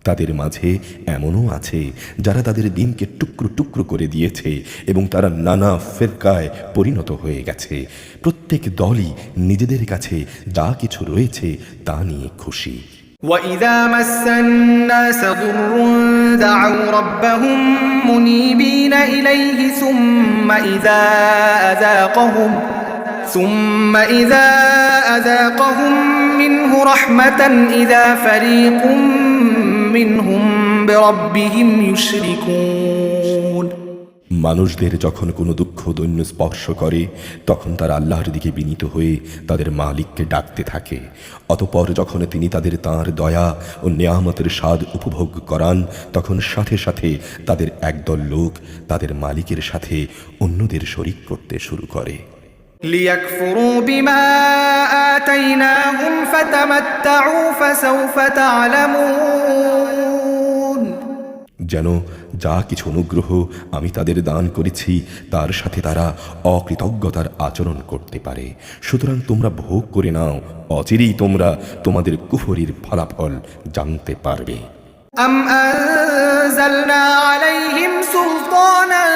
তাদের মাঝে এমনও আছে যারা তাদের দিনকে টুকরো টুকরো করে দিয়েছে এবং তারা নানা ফিরকায় পরিণত হয়ে গেছে। প্রত্যেক দলই নিজেদের কাছে যা কিছু রয়েছে তা নিয়ে খুশি। وَإِذَا مَسَّ النَّاسَ ضُرٌّ دَعَوْا رَبَّهُم مُنِيبِينَ إِلَيْهِ ثُمَّ إِذَا أَذَاقَهُم مِّنْهُ رَحْمَةً إِذَا فَرِيقٌ مِّنْهُم بِرَبِّهِمْ يُشْرِكُونَ মানুষদের যখন কোনো দুঃখ দৈন্য স্পর্শ করে তখন তারা আল্লাহর দিকে বিনীত হয়ে তাদের মালিককে ডাকতে থাকে। অতঃপর যখন তিনি তাদের তাঁর দয়া ও নেয়ামতের স্বাদ উপভোগ করান তখন সাথে সাথে তাদের একদল লোক তাদের মালিকের সাথে অন্যদের শরিক করতে শুরু করে। ليكفروا بما آتيناهم فتمتعوا فسوف تعلمون যেন যা কিছু অনুগ্রহ আমি তাদের দান করেছি তার সাথে তারা অকৃতজ্ঞতার আচরণ করতে পারে। সুতরাং তোমরা ভোগ করে নাও, অচিরেই তোমরা তোমাদের কুফরির ফলাফল জানতে পারবে। أم أنزلنا عليهم سلطانا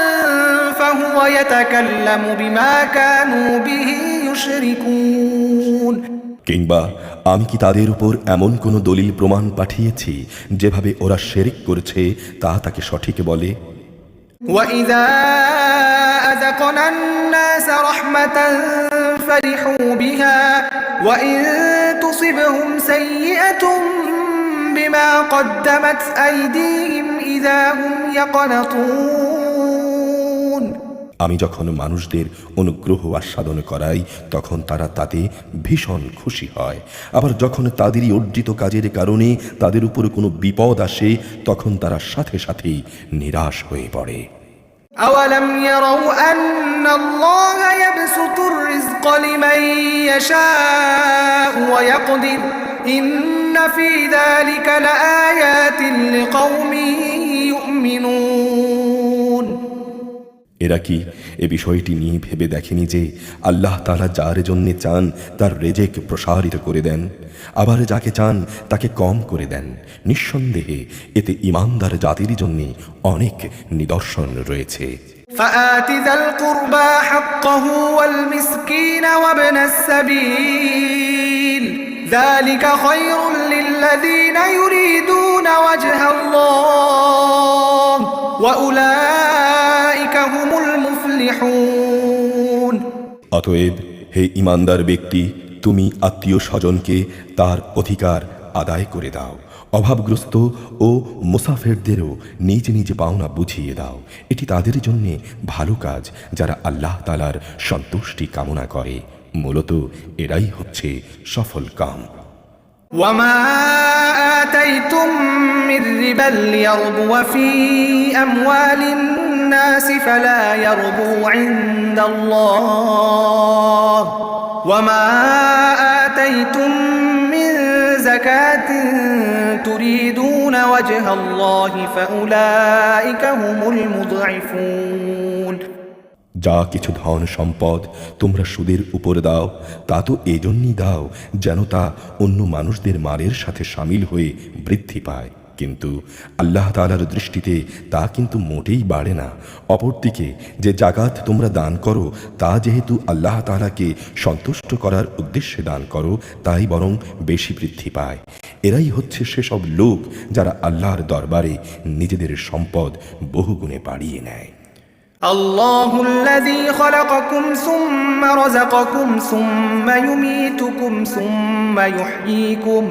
فهو يتكلم بما كانوا به يشركون কিংবা আমি কি তাদের উপর এমন কোনো দলিল প্রমাণ পাঠিয়েছি যেভাবে ওরা শিরক করেছে তা তাকে সঠিক বলে? وإذا أذقنا الناس رحمة فرحوا بها وإن تصبهم سيئة بما قدمت أيديهم إذا هم يقنطون আমি যখন মানুষদের অনুগ্রহ আস্বাদন করাই তখন তারা তাতে ভীষণ খুশি হয়, আবার যখন তাদেরই অর্জিত কাজের কারণে তাদের উপর কোনো বিপদ আসে তখন তারা সাথে সাথেই নিরাশ হয়ে পড়ে। أولم يروا أن الله يبسط الرزق لمن يشاء ويقدر إن في ذلك لآيات لقوم يؤمنون এরা কি এ বিষয়টি নিয়ে ভেবে দেখেনি যে আল্লাহ তাআলা যার জন্যে চান তার রেজেক প্রসারিত করে দেন, আবার যাকে চান তাকে কম করে দেন? নিঃসন্দেহে এতে ঈমানদার জাতির জন্য অনেক নিদর্শন রয়েছে। فآت ذا القربى حقه والمسكين وابن السبيل ذلك خير للذين يريدون وجه الله وأولئك هم المفلحون অতএব হে ঈমানদার ব্যক্তি, তুমি আত্মীয় স্বজনকে তার অধিকার আদায় করে দাও, অভাবগ্রস্ত ও মুসাফিরদেরও নিজ নিজ পাওনা বুঝিয়ে দাও। এটি তাদের জন্য ভালো কাজ যারা আল্লাহ তাআলার সন্তুষ্টি কামনা করে। মূলত এরাই হচ্ছে সফল কাম। وما آتيتم من ربا ليربو في أموال الناس فلا يربو عند الله وما آتيتم من زكاة تريدون وجه الله فأولئك هم المضعفون যা কিছু ধন সম্পদ তোমরা সুদের উপর দাও তা তো এজন্যই দাও যেন তা অন্য মানুষদের মালের সাথে শামিল হয়ে বৃদ্ধি পায়, কিন্তু আল্লাহ তাআলার দৃষ্টিতে তা কিন্তু মোটেই বাড়ে না। অপরদিকে যে জাকাত তোমরা দান করো তা যেহেতু আল্লাহ তাআলাকে সন্তুষ্ট করার উদ্দেশ্যে দান করো তাই বরং বেশি বৃদ্ধি পায়। এরাই হচ্ছে সেসব লোক যারা আল্লাহর দরবারে নিজেদের সম্পদ বহুগুণে বাড়িয়ে নেয়। الله الذي خلقكم ثم رزقكم ثم يميتكم ثم يحييكم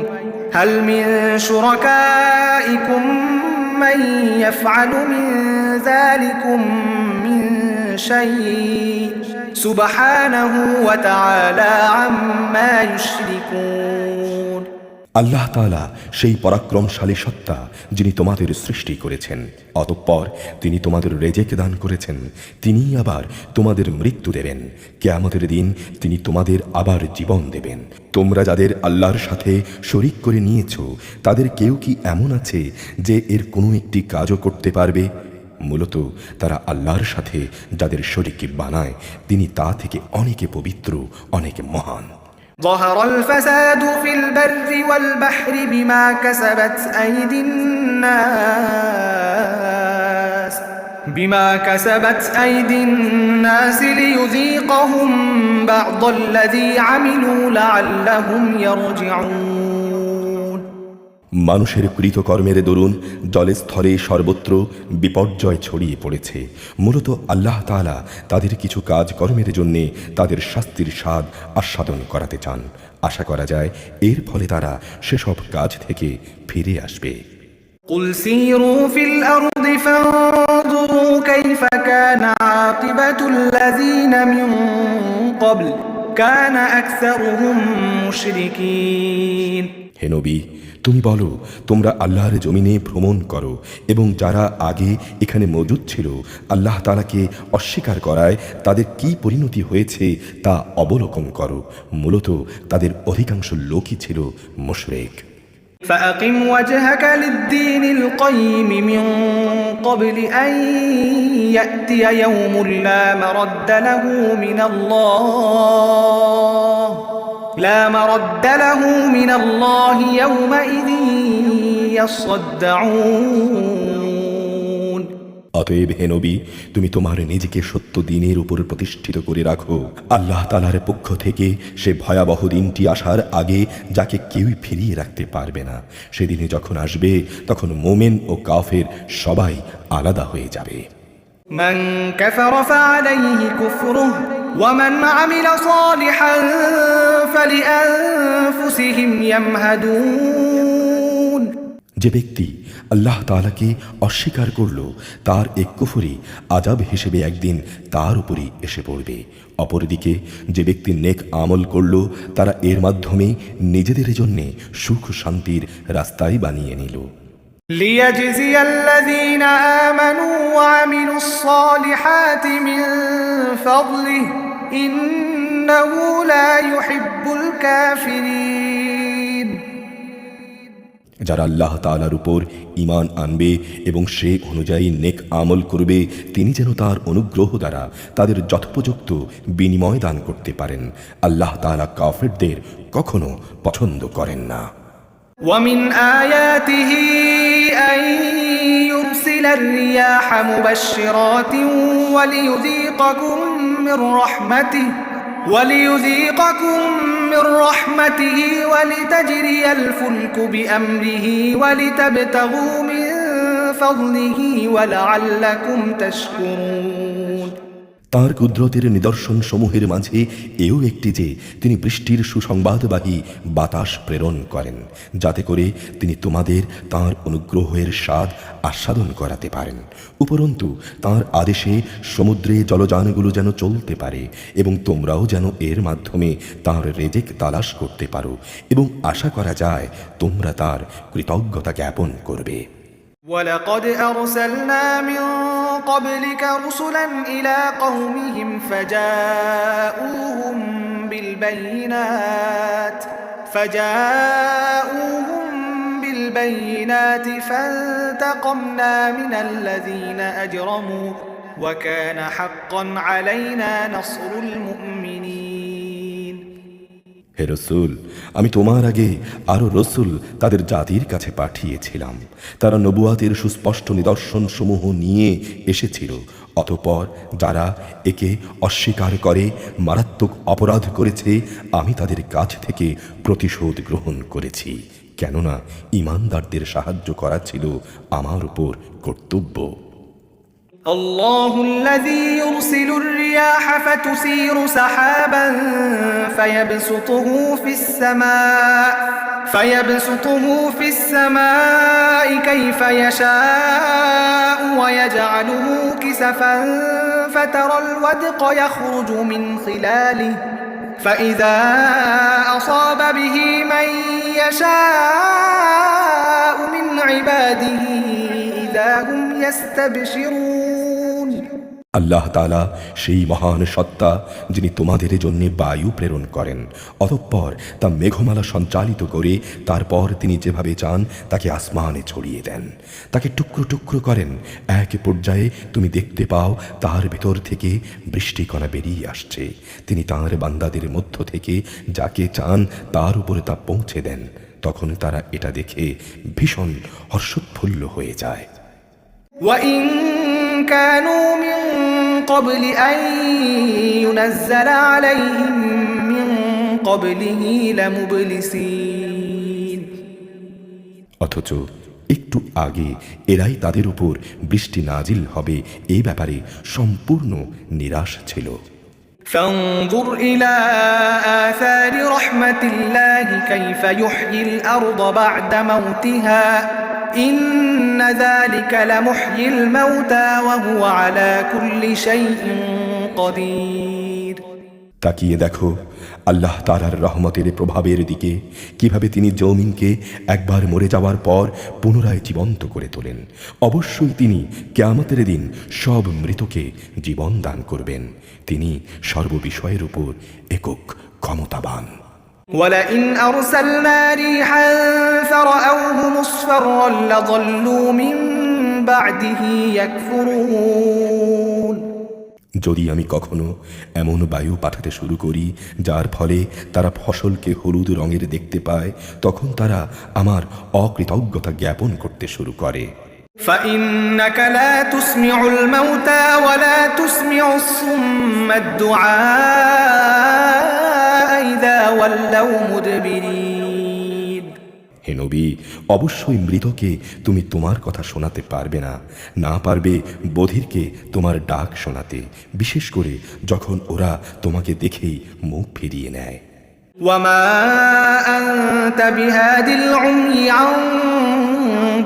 هل من شركائكم من يفعل من ذلكم من شيء سبحانه وتعالى عما يشركون আল্লাহ তাআলা সেই পরাক্রমশালী সত্তা যিনি তোমাদের সৃষ্টি করেছেন, অতঃপর তিনি তোমাদের রেজেক দান করেছেন, তিনিই আবার তোমাদের মৃত্যু দেবেন। কিয়ামতের দিন তিনি তোমাদের আবার জীবন দেবেন। তোমরা যাদের আল্লাহর সাথে শরিক করে নিয়েছো তাদের কেউ কি এমন আছে যে এর কোনো একটি কাজও করতে পারবে? মূলত তারা আল্লাহর সাথে যাদের শরিক বানায় তিনি তা থেকে অনেকে পবিত্র, অনেকে মহান। ظهر الفساد في البر والبحر بما كسبت أيدي الناس ليذيقهم بعض الذي عملوا لعلهم يرجعون মানুষের কৃতকর্মের দরুন জলে স্থলে সর্বত্র বিপর্যয় ছড়িয়ে পড়েছে। মূলত আল্লাহ তাআলা তাদের কিছু কাজ কর্মের জন্য তাদের শাস্তির স্বাদ আস্বাদন করাতে চান। আশা করা যায় এর ফলে তারা সেসব কাজ থেকে ফিরে আসবে। قل سيروا في الأرض فانظروا كيف كان عاقبة الذين من قبل كان أكثرهم مشركين হে নবী, তুমি বলো, তোমরা আল্লাহর জমিনে ভ্রমণ করো এবং যারা আগে এখানে মজুদ ছিল আল্লাহ তাআলাকে অস্বীকার করায় তাদের কি পরিণতি হয়েছে তা অবলোকন করো। মূলত তাদের অধিকাংশ লোকই ছিল মুশরিক। فأقم وجهك للدين القيم من قبل أن يأتي يوم لا مرد له من الله يومئذ يصدعون অতএব হে নবী, তুমি তোমার নিজেকে সত্য দিনের উপর প্রতিষ্ঠিত করে রাখো। আল্লাহ তাআলার পক্ষ থেকে সে ভয়াবহ দিনটি আসার আগে যাকে কেউই ফিরিয়ে রাখতে পারবে না। সেদিনে যখন আসবে তখন মোমেন ও কাফের সবাই আলাদা হয়ে যাবে। من كفر فعليه كفره ومن عمل صالحا فلأنفسهم يمهدون যে ব্যক্তি আল্লাহ তাআলাকে অস্বীকার করল তার এক কুফরি আযাব হিসেবে একদিন তার উপরই এসে পড়বে। অপরদিকে যে ব্যক্তি নেক আমল করল তারা এর মাধ্যমে নিজেদের জন্য সুখ শান্তির রাস্তাই বানিয়ে নিল। ليجزي الذين آمنوا وعملوا الصالحات من فضله إنه لا يحب الكافرين যারা আল্লাহ তাআলার উপর ঈমান আনবে এবং সে অনুযায়ী নেক আমল করবে তিনি যেন তার অনুগ্রহ দ্বারা তাদের যথোপযুক্ত বিনিময় দান করতে পারেন। আল্লাহ তাআলা কাফেরদের কখনো পছন্দ করেন না। ومن آياته أن يرسل الرياح مبشرات وليذيقكم من رحمته ولتجري الفلك بأمره ولتبتغوا من فضله ولعلكم تشكرون তার কুদরতের নিদর্শন সমূহের মাঝে এও একটি যে তিনি বৃষ্টির সুসংবাদবাহী বাতাস প্রেরণ করেন যাতে করে তিনি তোমাদের তার অনুগ্রহের স্বাদ আস্বাদন করাতে পারেন। উপরন্তু তার আদেশে সমুদ্রে জলযানগুলো যেন চলতে পারে এবং তোমরাও যেন এর মাধ্যমে তার রেজেক তালাশ করতে পারো এবং আশা করা যায় তোমরা তার কৃতজ্ঞতা জ্ঞাপন করবে। ولقد أرسلنا من قبلك رسلا إلى قومهم فجاءوهم بالبينات فانتقمنا من الذين أجرموا وكان حقا علينا نصر المؤمنين হে রসূল, আমি তোমার আগে আরো রসূল তাদের জাতির কাছে পাঠিয়েছিলাম। তারা নবুয়াতের সুস্পষ্ট নিদর্শন সমূহ নিয়ে এসেছিল। অতঃপর যারা একে অস্বীকার করে মারাত্মক অপরাধ করেছে আমি তাদের কাছ থেকে প্রতিশোধ গ্রহণ করেছি, কেননা ঈমানদারদের সাহায্য করা ছিল আমার উপর কর্তব্য। الله الذي يرسل الرياح فتثير سحابا فيبسطه في السماء كيف يشاء ويجعله كسفا فترى الودق يخرج من خلاله فإذا أصاب به من يشاء من عباده إذا هم يستبشرون আল্লাহ তাআলা সেই মহান সত্তা যিনি তোমাদের জন্য বায়ু প্রেরণ করেন, অতঃপর তা মেঘমালা সঞ্চালিত করে তারপর তিনি যেভাবে চান তাকে আসমানে ছড়িয়ে দেন, তাকে টুকরো টুকরো করেন। এক পর্যায়ে তুমি দেখতে পাও তার ভেতর থেকে বৃষ্টিকণা বেরিয়ে আসছে। তিনি তাঁর বান্দাদের মধ্য থেকে যাকে চান তার উপরে তা পৌঁছে দেন। তখন তারা এটা দেখে ভীষণ হর্ষোৎফুল্ল হয়ে যায়। وإن كانوا من قبل أن ينزل عليهم من قبله لمبلسين অথচ একটু আগে এরাই তাদের উপর বৃষ্টি নাজিল হবে এই ব্যাপারে সম্পূর্ণ নিরাশ ছিল। فانظر إلى آثار رحمة الله كيف يحيي الأرض بعد موتها إن ذلك لمحيي الموتى وهو على كل شيء قدير তাকিয়ে দেখো আল্লাহ তাআলার রহমতের প্রভাবের দিকে, কিভাবে তিনি জমিনকে একবার মরে যাওয়ার পর পুনরায় জীবন্ত করে তোলেন। অবশ্যই তিনি কিয়ামতের দিন সব মৃতকে জীবন দান করবেন। তিনি সর্ববিষয়ের উপর একক ক্ষমতাবান। ولئن أرسلنا ريحا فرأوه مصفرا لظلوا من بعده يكفرون যদি আমি কখনো এমন বায়ু পাঠাতে শুরু করি যার ফলে তারা ফসলকে হলুদ রঙের দেখতে পায়, তখন তারা আমার অকৃতজ্ঞতা জ্ঞাপন করতে শুরু করে। فإنك لا تسمع الموتى ولا تسمع الصم الدعاء إذا ولوا مدبرين হে নবী, অবশ্যই মৃতকে তুমি তোমার কথা শোনাতে পারবে না, না পারবে বধিরকে তোমার ডাক শোনাতে, বিশেষ করে যখন ওরা তোমাকে দেখেই মুখ ফিরিয়ে নেয়। وما أنت بهاد العمي عن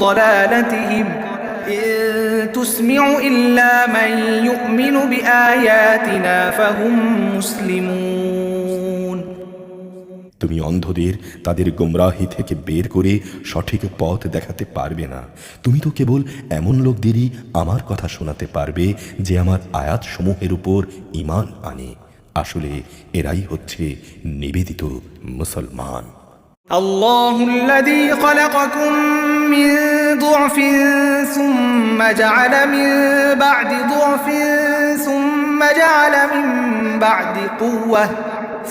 ضلالتهم إن تسمع إلا من يؤمن بآياتنا فهم مسلمون তুমি অন্ধদের তাদের গোমরাহি থেকে বের করে সঠিক পথ দেখাতে পারবে না। তুমি তো কেবল এমন লোকদেরই আমার কথা শোনাতে পারবে যে আমার আয়াত সমূহের উপর ঈমান আনে। আসলে এরাই হচ্ছে নিবেদিত মুসলমান। الله الذي خلقكم من ضعف ثم جعل من بعد ضعف ثم جعل من بعد قوة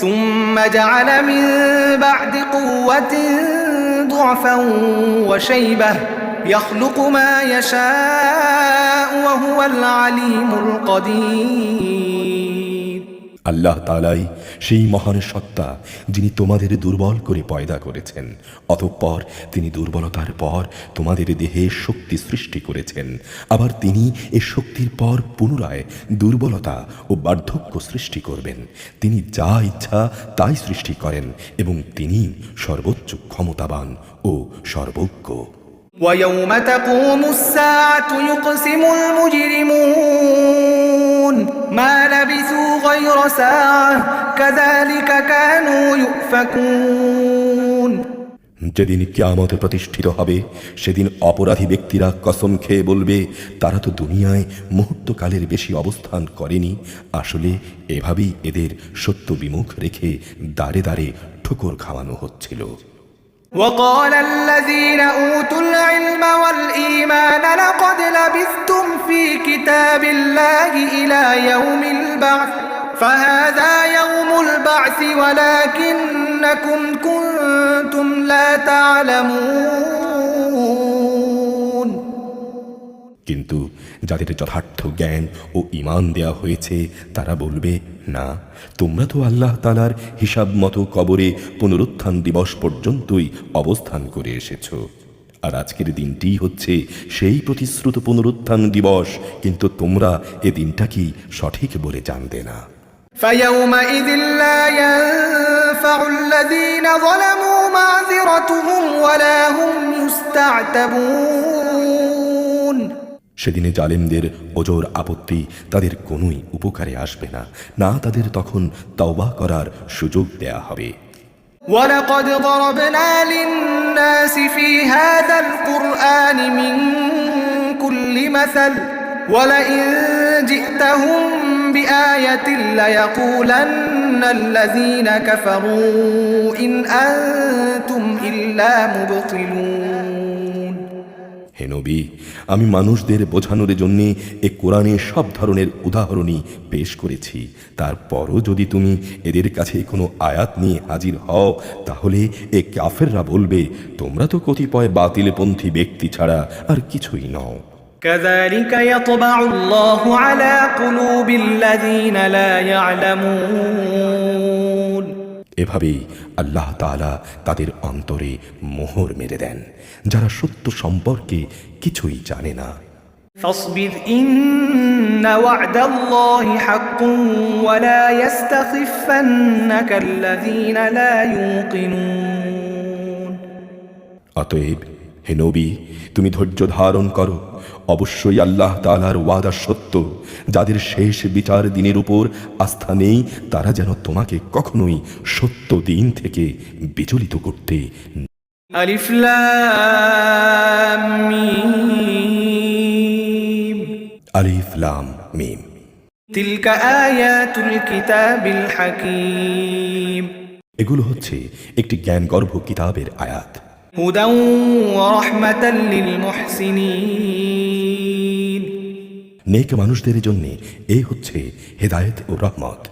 ثم جعل من بعد قوة ضعفا وشيبة يخلق ما يشاء وهو العليم القدير আল্লাহ তাআলাই সেই মহান সত্তা যিনি তোমাদের দুর্বল করে পয়দা করেছেন, অতঃপর তিনি দুর্বলতার পর তোমাদের দেহে শক্তি সৃষ্টি করেছেন। আবার তিনি এ শক্তির পর পুনরায় দুর্বলতা ও বার্ধক্য সৃষ্টি করবেন। তিনি যা ইচ্ছা তাই সৃষ্টি করেন এবং তিনি সর্বোচ্চ ক্ষমতাবান ও সর্বজ্ঞ। ويوم تقوم الساعة يقسم المجرمون ما لبثوا غير ساعة كذلك كانوا يؤفكون যেদিন কিয়ামত প্রতিষ্ঠিত হবে, সেদিন অপরাধী ব্যক্তিরা কসম খেয়ে বলবে, তারা তো দুনিয়ায় মুহূর্তকালের বেশি অবস্থান করেনি। আসলে এভাবেই এদের সত্য বিমুখ রেখে দাঁড়ে দাঁড়ে ঠোকর খাওয়ানো হচ্ছিল। وقال الذين أوتوا العلم والإيمان لقد لبثتم في كتاب الله إلى يوم البعث فهذا يوم البعث ولكنكم كنتم لا تعلمون কিন্তু যাদের যথার্থ জ্ঞান ও ঈমান দেয়া হয়েছে তারা বলবে, না, তোমরা তো আল্লাহ তাআলার হিসাব মতো কবরে পুনরুত্থান দিবস পর্যন্তই অবস্থান করে এসেছো। আর আজকের দিনটি হচ্ছে সেই প্রতিশ্রুত পুনরুত্থান দিবস, কিন্তু তোমরা এ দিনটা কি সঠিক বলে জানতে না। فيومئذ لا ينفع الذين ظلموا معذرتهم ولا هم يستعتبون সেদিনে জালেমদের ওজর আপত্তি তাদের কোনোই উপকারে আসবে না, না তাদের তখন তওবা করার সুযোগ দেয়া হবে। ولقد ضربنا للناس في هذا القرآن من كل مثل ولئن جئتهم بآية ليقولن الذين كفروا إن أنتم إلا مبطلون হে নবী, আমি মানুষদের বোঝানোর জন্যে এ কোরআনে সব ধরনের উদাহরণই পেশ করেছি। তারপরও যদি তুমি এদের কাছে কোনো আয়াত নিয়ে হাজির হও, তাহলে এ কাফেররা বলবে, তোমরা তো কতিপয় বাতিলপন্থী ব্যক্তি ছাড়া আর কিছুই নও। كذلك يطبع الله على قلوب الذين لا يعلمون এভাবেই আল্লাহ তাআলা তাদের অন্তরে মোহর মেরে দেন, যারা সত্য সম্পর্কে কিছুই জানে না। فاصبر إن وعد الله حق ولا يستخفنك الذين لا يوقنون অতএব হে নবী, তুমি ধৈর্য ধারণ করো। অবশ্যই আল্লাহ তাআলার ওয়াদা সত্য। যাদের শেষ বিচার দিনের উপর আস্থা নেই, তারা যেন তোমাকে কখনোই সত্য দিন থেকে বিচলিত করতে। ألف لام ميم আলিফ লাম মিম। تلك آيات الكتاب الحكيم এগুলো হচ্ছে একটি জ্ঞানগর্ভ কিতাবের আয়াত। هدى ورحمة للمحسنين নেক মানুষদের জন্য এই হচ্ছে হেদায়েত ও রহমত।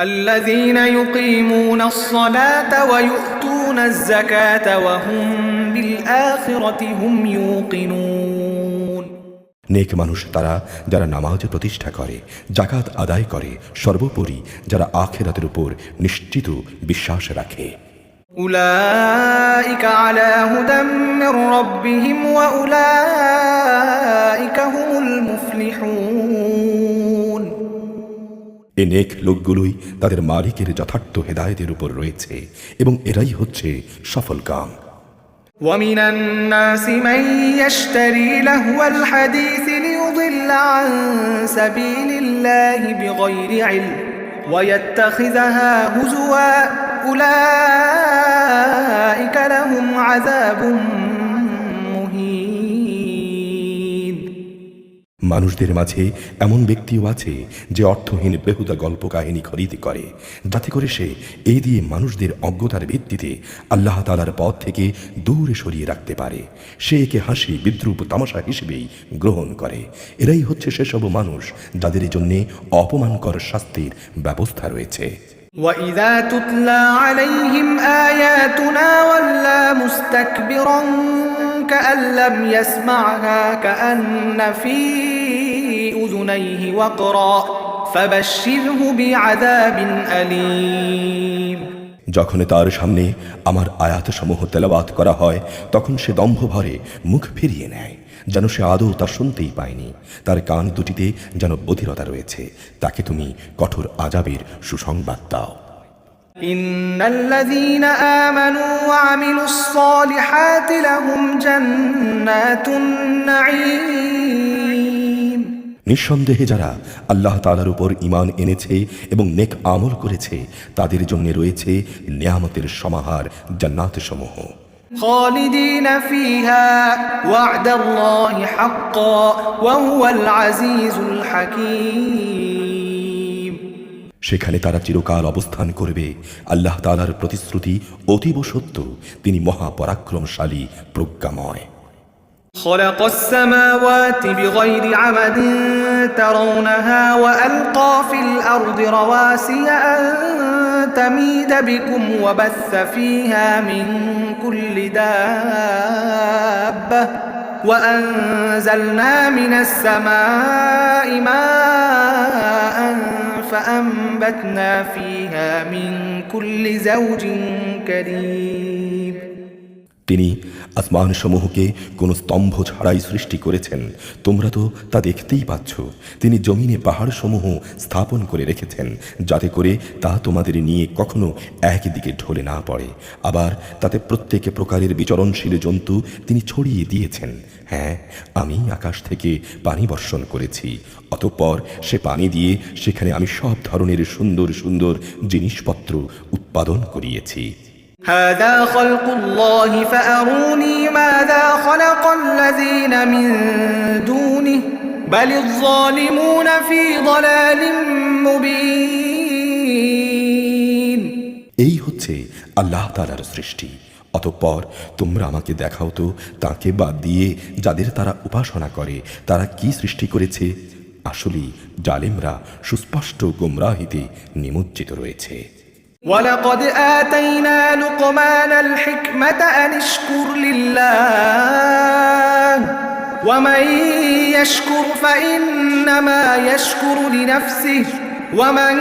الذين يقيمون الصلاة ويؤتون الزكاة وهم بالآخرة هم يوقنون নেক মানুষ তারা যারা নামাজ প্রতিষ্ঠা করে, জাকাত আদায় করে, সর্বোপরি যারা আখিরাতের উপর নিশ্চিত বিশ্বাস রাখে। أولئك على هدى من ربهم وأولئك هم المفلحون এ নেক লোকগুলোই তাদের মালিকের যথার্থ হেদায়েতের উপর রয়েছে এবং এরাই হচ্ছে সফল কাম। ومن الناس من يشتري لهو الحديث ليضل عن سبيل الله بغير علم ويتخذها هزوا أولئك لهم عذاب مهين মানুষদের মাঝে এমন ব্যক্তিও আছে যে অর্থহীন বেহুদা গল্প কাহিনী খরিদ করে, যাতে করে সে এই দিয়ে মানুষদের অজ্ঞতার ভিত্তিতে আল্লাহ তাআলার পথ থেকে দূরে সরিয়ে রাখতে পারে। সে একে হাসি, বিদ্রুপ, তামাশা হিসেবেই গ্রহণ করে। এরাই হচ্ছে সেসব মানুষ যাদের জন্যে অপমানকর শাস্তির ব্যবস্থা রয়েছে। وإذا تتلى عليهم آياتنا ولى مستكبرا كأن لم يسمعها كأن في أذنيه وقرا فبشره بعذاب أليم যখন তার সামনে আমার আয়াতসমূহ তেলাওয়াত করা হয়, তখন সে দম্ভ ভরে মুখ ফিরিয়ে নেয়, যেন সে আদৌ তা শুনতেই পায়নি। তার কান দুটিতে যেন বধিরতা রয়েছে। তাকে তুমি কঠোর আযাবের সুসংবাদ দাও। إن الذين آمنوا وعملوا الصالحات لهم جنات النعيم নিঃসন্দেহে যারা আল্লাহ তাআলার উপর ঈমান এনেছে এবং নেক আমল করেছে, তাদের জন্য রয়েছে নিয়ামতের সমাহার, জান্নাতসমূহ। خالدين فيها وعد الله حقا وهو العزيز الحكيم সেখানে তারা চিরকাল অবস্থান করবে। আল্লাহ তাআলার প্রতিশ্রুতি অতীব সত্য, তিনি মহাপরাক্রমশালী, প্রজ্ঞাময়। خلق السماوات بغير عمد ترونها وألقى في الأرض رواسي أن تميد بكم وبث فيها من كل دابة وأنزلنا من السماء ماء فأنبتنا فيها من كل زوج كريم তিনি আসমানসমূহকে কোনো স্তম্ভ ছাড়াই সৃষ্টি করেছেন, তোমরা তো তা দেখতেই পাচ্ছ। তিনি জমিনে পাহাড়সমূহ স্থাপন করে রেখেছেন, যাতে করে তা তোমাদের নিয়ে কখনো একদিকে ঢলে না পড়ে। আবার তাতে প্রত্যেক প্রকারের বিচরণশীল জন্তু তিনি ছড়িয়ে দিয়েছেন। হ্যাঁ, আমি আকাশ থেকে পানি বর্ষণ করেছি, অতঃপর সে পানি দিয়ে সেখানে আমি সব ধরনের সুন্দর সুন্দর জিনিসপত্র উৎপাদন করিয়েছি। هذا خلق الله فأروني ماذا خلق الذين من دونه بل الظالمون في ضلال مبين এই হচ্ছে আল্লাহ তাআলার সৃষ্টি। অতঃপর তোমরা আমাকে দেখাও তো তাকে বাদ দিয়ে যাদের তারা উপাসনা করে, তারা কি সৃষ্টি করেছে। আসলে জালেমরা সুস্পষ্ট গোমরাহিতে নিমজ্জিত রয়েছে। ولقد آتينا لقمان الحكمة أن اشكر لله ومن يشكر فإنما يشكر لنفسه ومن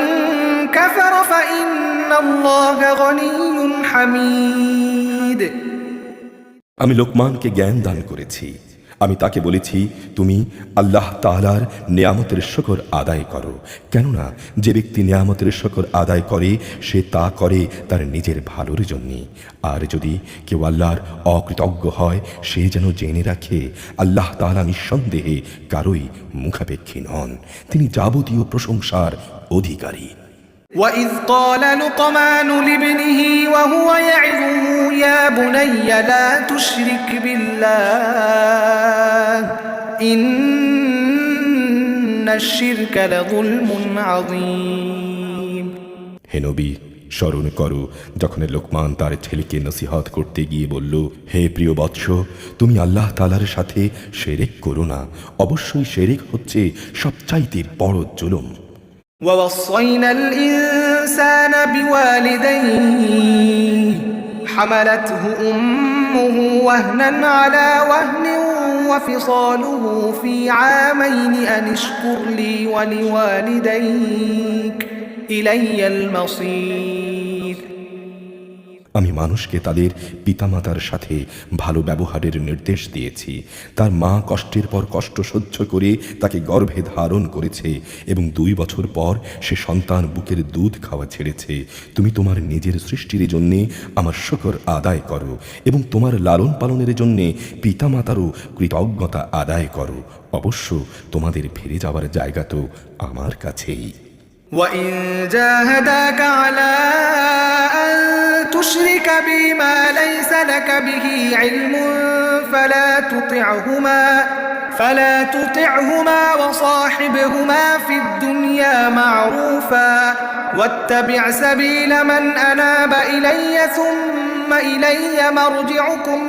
كفر فإن الله غني حميد আমি লোকমানকে জ্ঞান দান করেছি। আমি তাকে বলেছি, তুমি আল্লাহ তাআলার নিয়ামতের শুকর আদায় করো, কেননা যে ব্যক্তি নিয়ামতের শুকর আদায় করে সে তা করে তার নিজের ভালোর জন্যে। আর যদি কেউ আল্লাহর অকৃতজ্ঞ হয় সে যেন জেনে রাখে আল্লাহ তাআলা নিঃসন্দেহে কারোই মুখাপেক্ষী নন, তিনি যাবতীয় প্রশংসার অধিকারী। وإذ قال لقمان لابنه وهو يعظه يا بني لا تشرك بالله إن الشرك لظلم عظيم। হে নবী, স্মরণ করো যখন লোকমান তার ছেলেকে নসিহত করতে গিয়ে বলল, হে প্রিয় বৎস, তুমি আল্লাহ তাআলার সাথে শিরক করো না, অবশ্যই শিরক হচ্ছে সবচাইতে বড় জুলুম। ووصينا الإنسان بوالديه حملته أمه وهنا على وهن وفصاله في عامين أن اشكر لي ولوالديك إلي المصير। আমি মানুষকে তাদের পিতামাতার সাথে ভালো ব্যবহারের নির্দেশ দিয়েছি। তার মা কষ্টের পর কষ্ট সহ্য করে তাকে গর্ভে ধারণ করেছে এবং 2 বছর পর সে সন্তান বুকের দুধ খাওয়া ছেড়েছে। তুমি তোমার নিজের সৃষ্টির জন্যে আমার শুকর আদায় করো এবং তোমার লালন পালনের জন্যে পিতামাতারও কৃতজ্ঞতা আদায় করো, অবশ্য তোমাদের ফিরে যাওয়ার জায়গা তো আমার কাছেই। وإن جاهداك على أن تشرك بي ما ليس لك به علم فلا تطعهما وصاحبهما في الدنيا معروفا واتبع سبيل من أناب إلي ثم إلي مرجعكم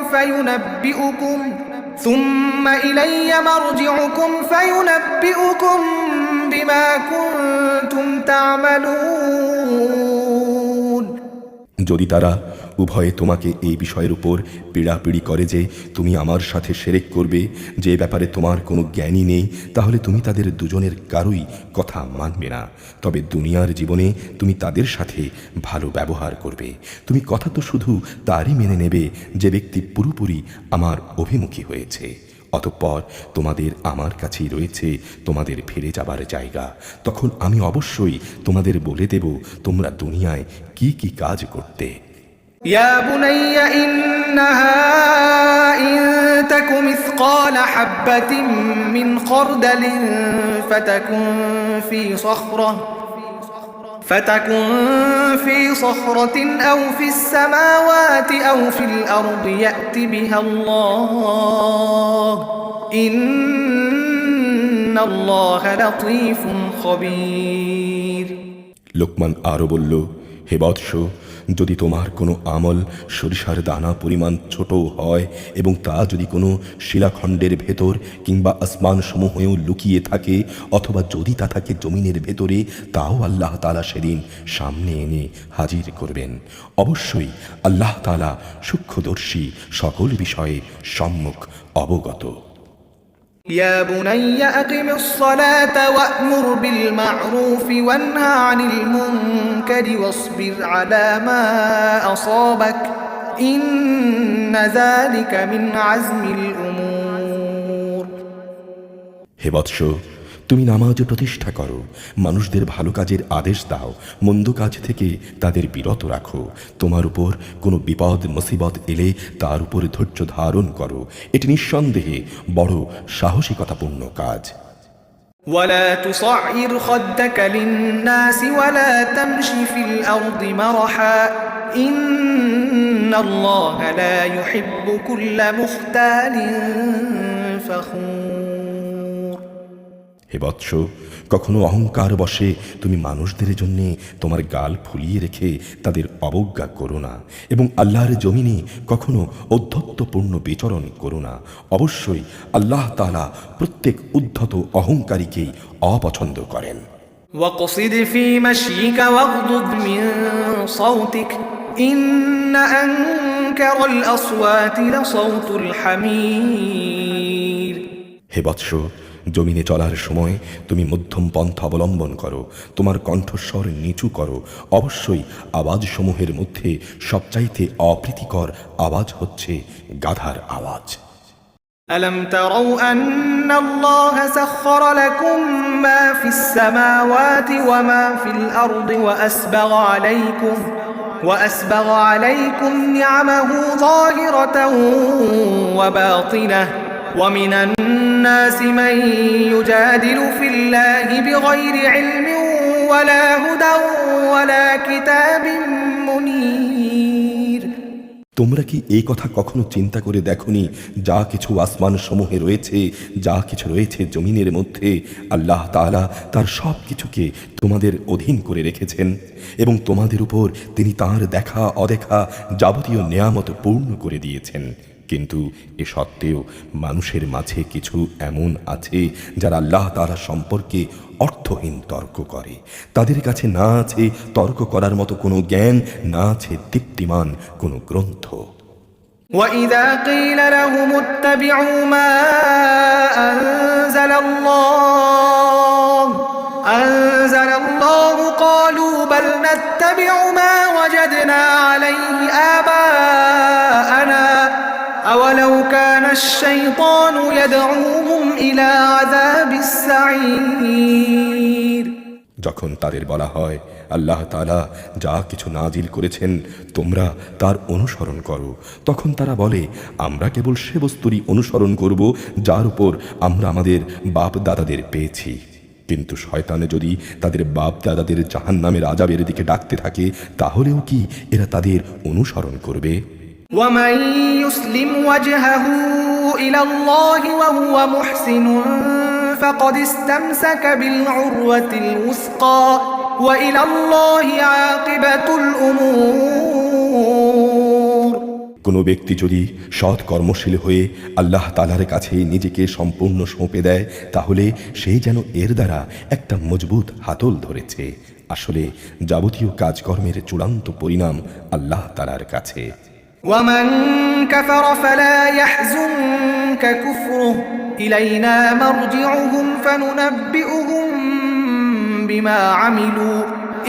فينبئكم بما كنتم تعملون। যদি তারা উভয়ে তোমাকে এই বিষয়ের উপর পীড়াপিড়ি করে যে তুমি আমার সাথে শিরক করবে, যে ব্যাপারে তোমার কোনো জ্ঞানই নেই, তাহলে তুমি তাদের দুজনের কারোই কথা মানবে না। তবে দুনিয়ার জীবনে তুমি তাদের সাথে ভালো ব্যবহার করবে। তুমি কথা তো শুধু তারই মেনে নেবে যে ব্যক্তি পুরোপুরি আমার অভিমুখী হয়েছে। অতঃপর তোমাদের আমার কাছেই রয়েছে তোমাদের ফিরে যাবার জায়গা। তখন আমি অবশ্যই তোমাদের বলে দেব তোমরা দুনিয়ায় কি কি কাজ করতে। يا بني إنها إن تك مثقال حبة من خردل فتكن في صخرة أو في السماوات أو في الأرض يأت بها الله إن الله لطيف خبير। লোকমান আরো বলল, হে বৎস, যদি তোমার কোনো আমল সরিষার দানা পরিমাণ ছোটও হয় এবং তা যদি কোনো শিলাখণ্ডের ভেতর কিংবা আসমান সমূহেও লুকিয়ে থাকে, অথবা যদি তা থাকে জমিনের ভেতরে, তাও আল্লাহ তাআলা সেদিন সামনে এনে হাজির করবেন। অবশ্যই আল্লাহ তাআলা সূক্ষ্মদর্শী, সকল বিষয়ে সম্মুখ অবগত। يا بني أقم الصلاة وأمر بالمعروف وانه عن المنكر واصبر على ما أصابك إن ذلك من عزم الأمور। হে বৎস, তুমি নামাজ প্রতিষ্ঠা করো, মানুষদের ভালো কাজের আদেশ দাও, মন্দ কাজ থেকে তাদের বিরত রাখো। তোমার উপর কোনো বিপদ মুসিবত এলে তার উপর ধৈর্য ধারণ করো, এটি নিঃসন্দেহে বড় সাহসিকতাপূর্ণ কাজ। ولا تصعر خدك للناس ولا تمش في الأرض مرحا إن الله لا يحب كل مختال فخور। হে বৎস, কখনো অহংকার বশে তুমি মানুষদের জন্য তোমার গাল ফুলিয়ে রেখে তাদের অবজ্ঞা করো না, এবং আল্লাহর জমিনে কখনো ঔদ্ধত্যপূর্ণ বিচরণ করো না। অবশ্যই আল্লাহ তাআলা প্রত্যেক উদ্ধত অহংকারীকেই অপছন্দ করেন। واقصد في مشيك واغضض من صوتك إن أنكر الأصوات لصوت الحمير। হে বৎস, জমিনে চলার সময় তুমি মধ্যম পন্থা অবলম্বন করো, তোমার কণ্ঠস্বর নিচু করো। অবশ্যই আওয়াজসমূহের মধ্যে সবচাইতে অপ্রীতিকর আওয়াজ হচ্ছে গাধার আওয়াজ। ألم تروا أن الله سخر لكم ما في السماوات وما في الأرض وأسبغ عليكم نعمه ظاهرة وباطنة ومن الناس من يجادل في الله بغير علم ولا هدى ولا كتاب منير তোমরা কি এই কথা কখনো চিন্তা করে দেখনি, যা কিছু আসমান সমূহে রয়েছে, যা কিছু রয়েছে জমিনের মধ্যে, আল্লাহ তাআলা তার সব কিছুকে তোমাদের অধীন করে রেখেছেন এবং তোমাদের উপর তিনি তার দেখা অদেখা যাবতীয় নেয়ামত পূর্ণ করে দিয়েছেন। কিন্তু এ সত্ত্বেও মানুষের মাঝে কিছু এমন আছে যারা আল্লাহ তাআলা সম্পর্কে অর্থহীন তর্ক করে। তাদের কাছে না আছে তর্ক করার মতো কোনো জ্ঞান, না আছে দীপ্তিমান কোনো গ্রন্থ। وَإِذَا قِيلَ لَهُمُ اتَّبِعُوا مَا أَنزَلَ اللَّهُ قَالُوا بَلْ نَتَّبِعُ مَا وَجَدْنَا عَلَيْهِ آبَاءَنَا أَوَلَوْ كَانَ الشَّيْطَانُ يَدْعُوهُمْ إِلَى عَذَابِ السَّعِيرِ যখন তাদের বলা হয় আল্লাহ তাআলা যা কিছু নাজিল করেছেন তোমরা তার অনুসরণ করো, তখন তারা বলে আমরা কেবল সে বস্তুরই অনুসরণ করব যার উপর আমরা আমাদের বাপ দাদাদের পেয়েছি। কিন্তু শয়তানে যদি তাদের বাপ দাদাদের জাহান্নামের আযাবের দিকে ডাকতে থাকে, তাহলেও কি এরা তাদের অনুসরণ করবে? وَمَن يُسْلِمْ وَجْهَهُ إِلَى اللَّهِ وَهُوَ مُحْسِنٌ فَقَدِ اسْتَمْسَكَ بِالْعُرْوَةِ الْوُثْقَى وَإِلَى اللَّهِ عَاقِبَةُ الْأُمُورِ কোনো ব্যক্তি যদি সৎ কর্মশীল হয়ে আল্লাহ তাআলার কাছে নিজেকে সম্পূর্ণ সঁপে দেয়, তাহলে সে যেন এর দ্বারা একটা মজবুত হাতল ধরেছে। আসলে যাবতীয় কাজকর্মের চূড়ান্ত পরিণাম আল্লাহ তাআলার কাছে। وَمَن كَفَرَ فَلَا يَحْزُنكَ كُفْرُهُ إِلَيْنَا مَرْجِعُهُمْ فَنُنَبِّئُهُم بِمَا عَمِلُوا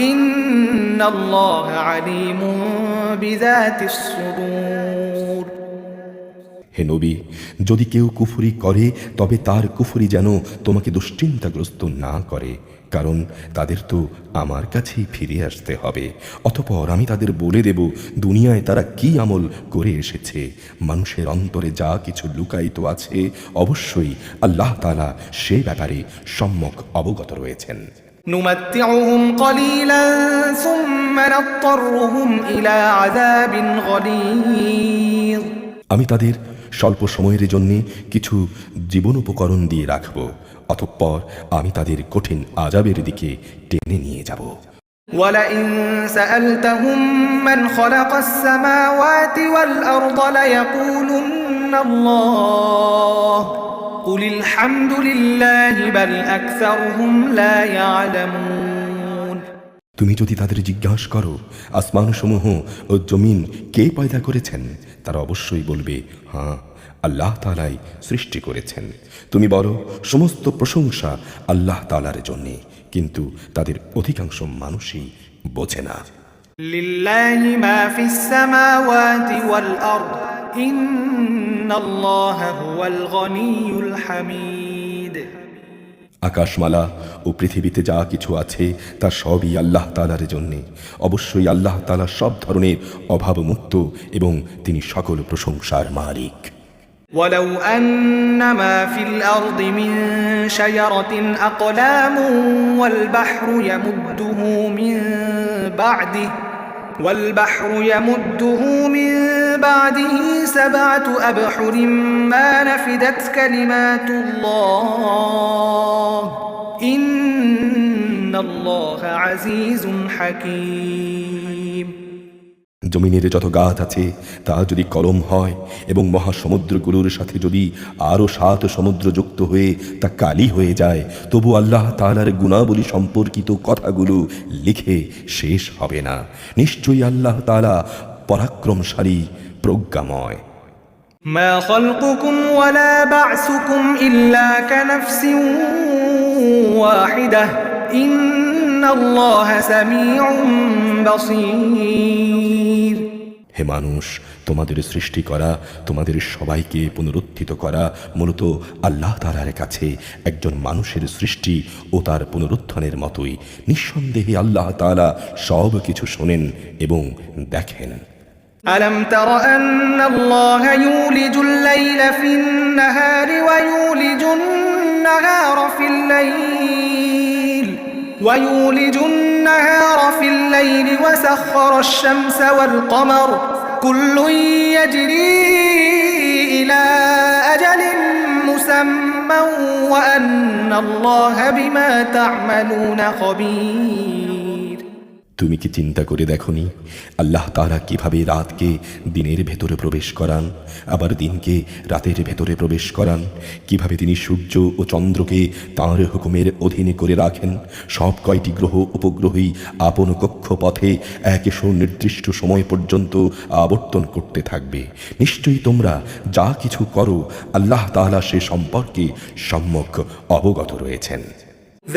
إِنَّ اللَّهَ عَلِيمٌ بِذَاتِ الصُّدُورِ হে নবী, যদি কেউ কুফরি করে তবে তার কুফরি যেন তোমাকে দুশ্চিন্তাগ্রস্ত না করে, কারণ তাদের তো আমার কাছেই ফিরে আসতে হবে। অতঃপর আমি তাদের বলে দেব দুনিয়ায় তারা কি আমল করে এসেছে। মানুষের অন্তরে যা কিছু লুকায়িত আছে অবশ্যই আল্লাহ তাআলা সে ব্যাপারে সম্যক অবগত রয়েছেন। نُمَتِّعُهُمْ قَلِيلًا ثُمَّ نَضْطَرُّهُمْ إِلَى عَذَابٍ غَلِيظٍ আমি তাদের স্বল্প সময়ের জন্য কিছু জীবনোপকরণ দিয়ে রাখব, অতঃপর আমি তাদের কঠিন আযাবের দিকে টেনে নিয়ে যাব। وَلَئِن سَأَلْتَهُم مَّنْ خَلَقَ السَّمَاوَاتِ وَالْأَرْضَ لَيَقُولُنَّ اللَّهُ قُلِ الْحَمْدُ لِلَّهِ بَلْ أَكْثَرُهُمْ لَا يَعْلَمُونَ তুমি যদি তাদের জিজ্ঞাসা করো আসমানসমূহ ও জমিন কে পয়দা করেছেন, তারা অবশ্যই বলবে হ্যাঁ, আল্লাহ তাআলাই সৃষ্টি করেছেন। তুমি বলো সমস্ত প্রশংসা আল্লাহ তাআলার জন্য, কিন্তু তাদের অধিকাংশ মানুষই বোঝে না। لِلَّهِ مَا فِي السَّمَاوَاتِ وَالْأَرْضِ إِنَّ اللَّهَ هُوَ الْغَنِيُّ الْحَمِيدُ আকাশমালা ও পৃথিবীতে যা কিছু আছে তা সবই আল্লাহ তাআলার জন্য। অবশ্যই আল্লাহ তাআলা সব ধরনের অভাবমুক্ত এবং তিনি সকল প্রশংসার মালিক। وَلَوْ أَنَّ مَا فِي الْأَرْضِ مِن شَجَرَةٍ أَقْلَامٌ وَالْبَحْرُ يَمُدُّهُ مِن بَعْدِهِ سَبْعَةُ أَبْحُرٍ مَّا نَفِدَتْ كَلِمَاتُ اللَّهِ إِنَّ اللَّهَ عَزِيزٌ حَكِيمٌ জমিনের যত গাছ আছে তা যদি কলম হয় এবং মহাসমুদ্রগুলোর সাথে যদি আরও 7 সমুদ্র যুক্ত হয়ে তা কালি হয়ে যায়, তবু আল্লাহ তাআলার গুণাবলী সম্পর্কিত কথাগুলো লিখে শেষ হবে না। নিশ্চয়ই আল্লাহ তাআলা পরাক্রমশালী, প্রজ্ঞাময়। ما خلقكم ولا بعثكم إلا كنفس واحدة إن الله سميع بصير হে মানুষ, তোমাদের সৃষ্টি করা, তোমাদের সবাইকে পুনরুত্থিত করা মূলত আল্লাহ তাআলার কাছে একজন মানুষের সৃষ্টি ও তার পুনরুত্থানের মতোই। নিঃসন্দেহে আল্লাহ তাআলা সব কিছু শোনেন এবং দেখেন। ألم تر أن الله يولج الليل في النهار ويولج النهار في الليل وسخر الشمس والقمر كل يجري إلى أجل مسمى وأن الله بما تعملون خبير। তুমি কি চিন্তা করে দেখনি আল্লাহ তাআলা কিভাবে রাতকে দিনের ভেতরে প্রবেশ করান, আবার দিনকে রাতের ভেতরে প্রবেশ করান, কিভাবে তিনি সূর্য ও চন্দ্রকে তাঁর হুকুমের অধীনে করে রাখেন। সব কয়টি গ্রহ উপগ্রহই আপন কক্ষপথে এক সুনির্দিষ্ট সময় পর্যন্ত আবর্তন করতে থাকবে। নিশ্চয়ই তোমরা যা কিছু করো আল্লাহ তাআলা সে সম্পর্কে সম্যক অবগত রয়েছেন।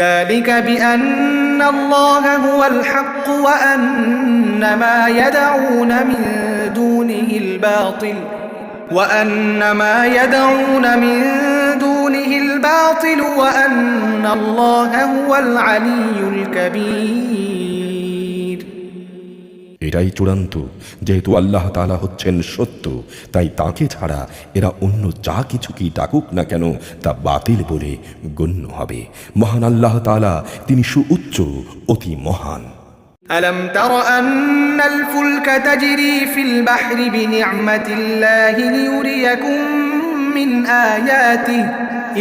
ذلك بأن الله هو الحق وأن ما يدعون من دونه الباطل وأن الله هو العلي الكبير। এটাই চূড়ান্ত, যেহেতু আল্লাহ তাআলা হচ্ছেন সত্য, তাই তাকে ছাড়া এরা অন্য যা কিছুকেই ডাকুক না কেন তা বাতিল বলে গণ্য হবে। মহান আল্লাহ তাআলা, তিনি সুউচ্চ, অতি মহান। ألم تر أن الفلك تجري في البحر بنعمة الله ليريكم من آياته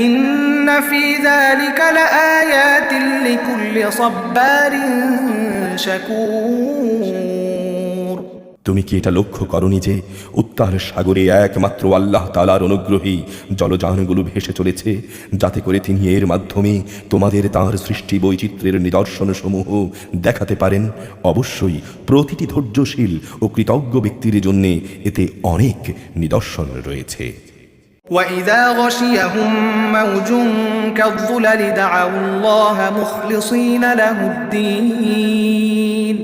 إن في ذلك لآيات لكل صبار شكور। তুমি কি এটা লক্ষ্য করনি যে উত্তাল সাগরে একমাত্র আল্লাহ তাআলার অনুগ্রহেই জলযানগুলো ভেসে চলেছে, যাতে করে তিনি এর মাধ্যমে তোমাদের তাঁর সৃষ্টি বৈচিত্র্যের নিদর্শনসমূহ দেখাতে পারেন। অবশ্যই প্রতিটি ধৈর্যশীল ও কৃতজ্ঞ ব্যক্তির জন্য এতে অনেক নিদর্শন রয়েছে। وإذا غشيهم موج كالظلل دعوا الله مخلصين له الدين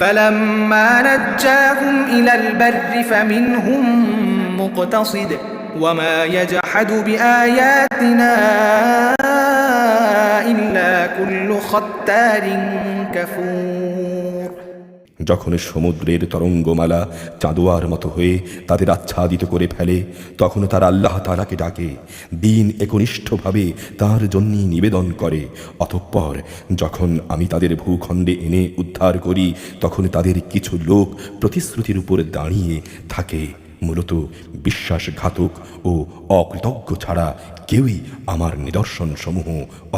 فلما نجاهم إلى البر فمنهم مقتصد وما يجحد بآياتنا إلا كل ختار كفور। যখন সমুদ্রের তরঙ্গমালা চাঁদোয়ার মতো হয়ে তাদের আচ্ছাদিত করে ফেলে, তখন তারা আল্লাহ তাআলাকে ডাকে, দিন একনিষ্ঠভাবে তাঁর জন্যই নিবেদন করে। অতঃপর যখন আমি তাদের ভূখণ্ডে এনে উদ্ধার করি, তখন তাদের কিছু লোক প্রতিশ্রুতির উপর দাঁড়িয়ে থাকে। মূলত বিশ্বাসঘাতক ও অকৃতজ্ঞ ছাড়া কেউই আমার নিদর্শনসমূহ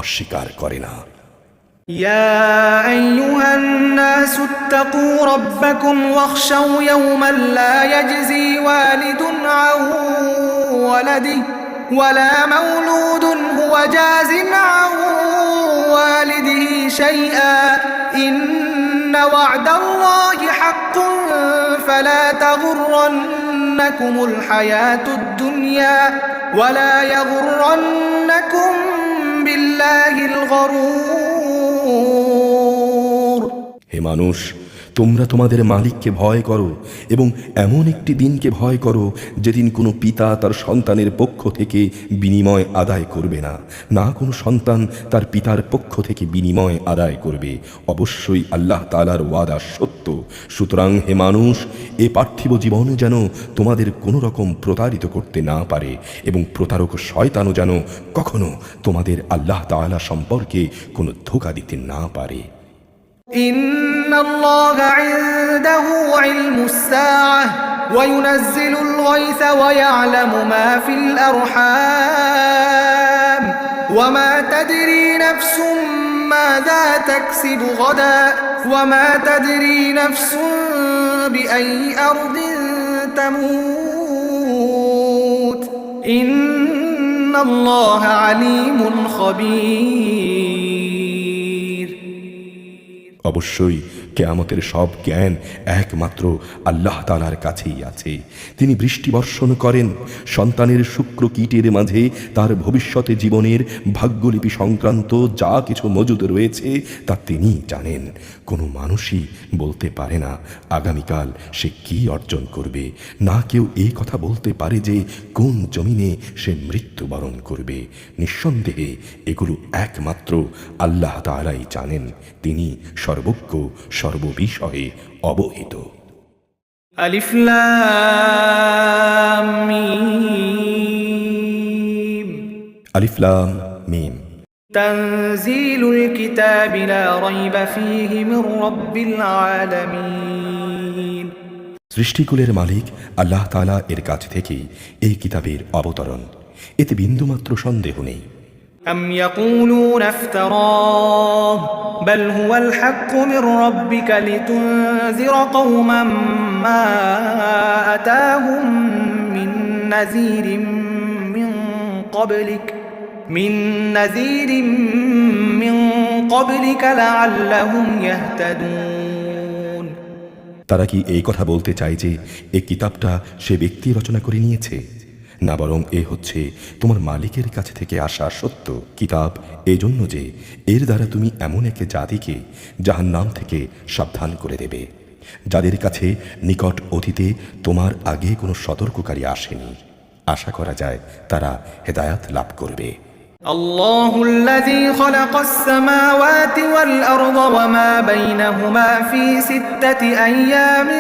অস্বীকার করে না। يا أيها الناس اتقوا ربكم واخشوا يوما لا يجزي والد عن ولده ولا مولود هو جاز عن والده شيئا إن وعد الله حق فلا تغرنكم الحياة الدنيا ولا يغرنكم بالله الغرور। হে মানুষ, তোমরা তোমাদের মালিককে ভয় করো এবং এমন একটি দিনকে ভয় করো যেদিন কোনো পিতা তার সন্তানের পক্ষ থেকে বিনিময় আদায় করবে না, না কোনো সন্তান তার পিতার পক্ষ থেকে বিনিময় আদায় করবে। অবশ্যই আল্লাহ তাআলার ওয়াদা সত্য। সুতরাং হে মানুষ, এ পার্থিব জীবন যেন তোমাদের কোনো রকম প্রতারিত করতে না পারে এবং প্রতারক শয়তানও যেন কখনো তোমাদের আল্লাহ তাআলা সম্পর্কে কোনো ধোঁকা দিতে না পারে। إن الله عنده علم الساعة وينزل الغيث ويعلم ما في الأرحام وما تدري نفس ماذا تكسب غدا وما تدري نفس بأي أرض تموت إن الله عليم خبير। অবশ্যই কিয়ামতের সব জ্ঞান একমাত্র আল্লাহ তাআলার কাছেই আছে। তিনি বৃষ্টি বর্ষণ করেন, সন্তানের শুক্র কীটের মাঝে তার ভবিষ্যতে জীবনের ভাগ্যলিপি সংক্রান্ত যা কিছু মজুদ রয়েছে তা তিনি জানেন। কোনো মানুষই বলতে পারে না আগামীকাল সে কি অর্জন করবে, না কেউ এই কথা বলতে পারে যে কোন জমিনে সে মৃত্যুবরণ করবে। নিঃসন্দেহে এগুলো একমাত্র আল্লাহ তাআলাই জানেন, তিনি সর্বজ্ঞ, সর্ববিষয়ে অবহিত। আলিফ লাম মিম। আলিফ লাম মিম। তানজিলুল কিতাবি লা রাইবা ফীহি মির রাব্বিল আলামিন। সৃষ্টিকুলের মালিক আল্লাহ তাআলা এর কাছ থেকেই এই কিতাবের অবতরণ, এতে বিন্দুমাত্র সন্দেহ নেই। أم يقولون افتراه بل هو الحق من ربك لتنذر قوما ما أتاهم من نذير من قبلك لعلهم يهتدون। তারা কি এই কথা বলতে চায় যে এই কিতাবটা সে ব্যক্তি রচনা করে নিয়েছে? না, বরং এ হচ্ছে তোমার মালিকের কাছ থেকে আসা সত্য কিতাব, এজন্য যে এর দ্বারা তুমি এমন এক জাতিকে জাহান্নাম থেকে সাবধান করে দেবে যাদের কাছে নিকট অতীতে তোমার আগে কোনো সতর্ককারী আসেনি। আশা করা যায় তারা হেদায়াত লাভ করবে। الله الذي خلق السماوات والأرض وما بينهما في 6 أيام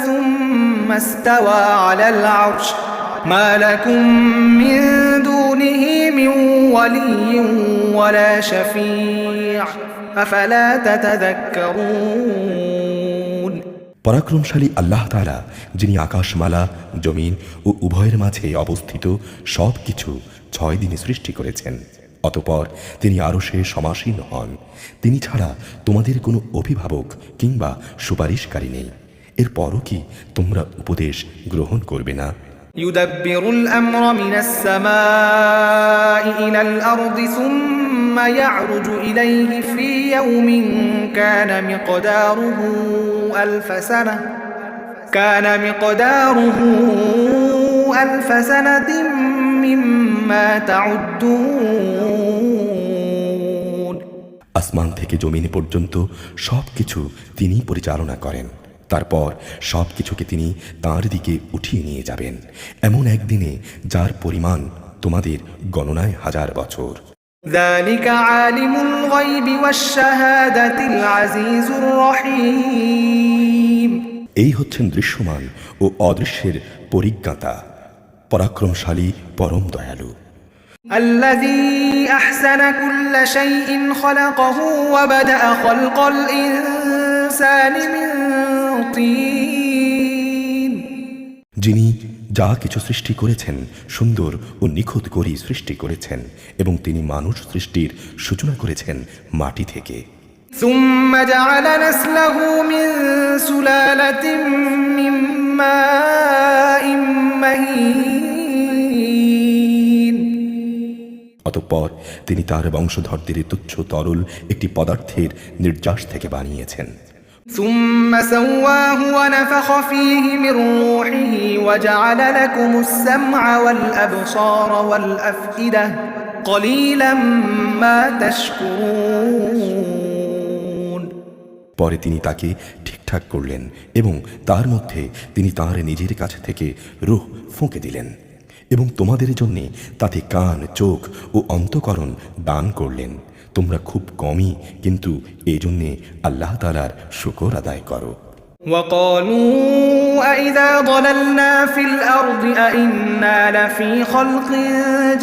ثم استوى على العرش ما لكم من دونه من ولي ولا شفيع أفلا تتذكرون। পরাক্রমশালী আল্লাহ তাআলা, যিনি আকাশমালা, জমিন ও উভয়ের মাঝে অবস্থিত সব কিছু 6 দিনে সৃষ্টি করেছেন, অতঃপর তিনি আরশে সমাসীন হন। তিনি ছাড়া তোমাদের কোনো অভিভাবক কিংবা সুপারিশকারী নেই। এরপরও কি তোমরা উপদেশ গ্রহণ করবে না? يدبر الأمر من السماء إلى الأرض ثم يعرج إليه في يوم كان مقداره ألف سنة مما تعدون। আসমান থেকে জমিন পর্যন্ত সব কিছু তিনি পরিচালনা করেন, তারপর সব কিছুকে তিনি তাঁর দিকে উঠিয়ে নিয়ে যাবেন এমন একদিনে যার পরিমাণ তোমাদের গণনায় 1000 বছর। ذلك عالم الغيب والشهادة العزيز الرحيم। এই হচ্ছেন দৃশ্যমান ও অদৃশ্যের পরিজ্ঞাতা, পরাক্রমশালী, পরম দয়ালু। الذي أحسن كل شيء خلقه وبدأ خلق الإنسان من طين। যিনি যা কিছু সৃষ্টি করেছেন সুন্দর ও নিখুঁত করেই সৃষ্টি করেছেন এবং তিনি মানুষ সৃষ্টির সূচনা করেছেন মাটি থেকে। ثم جعل نسله من سلالة من ماء مهين। অতঃপর তিনি তার বংশধরদের তুচ্ছ তরল একটি পদার্থের নির্যাস থেকে বানিয়েছেন। ثم سواه ونفخ فيه من روحه وجعل لكم السمع والأبصار والأفئدة قليلا ما تشكرون। পরে তিনি তাকে ঠিকঠাক করলেন এবং তার মধ্যে তিনি তাঁর নিজের কাছ থেকে রূহ ফুঁকে দিলেন এবং তোমাদের জন্য তাতে কান, চোখ ও অন্তঃকরণ দান করলেন। তোমরা খুব কমই কিন্তু এজন্যে আল্লাহ তাআলার শুকর আদায় করো। وقالوا أإذا ضللنا في الأرض أإنا لفي خلق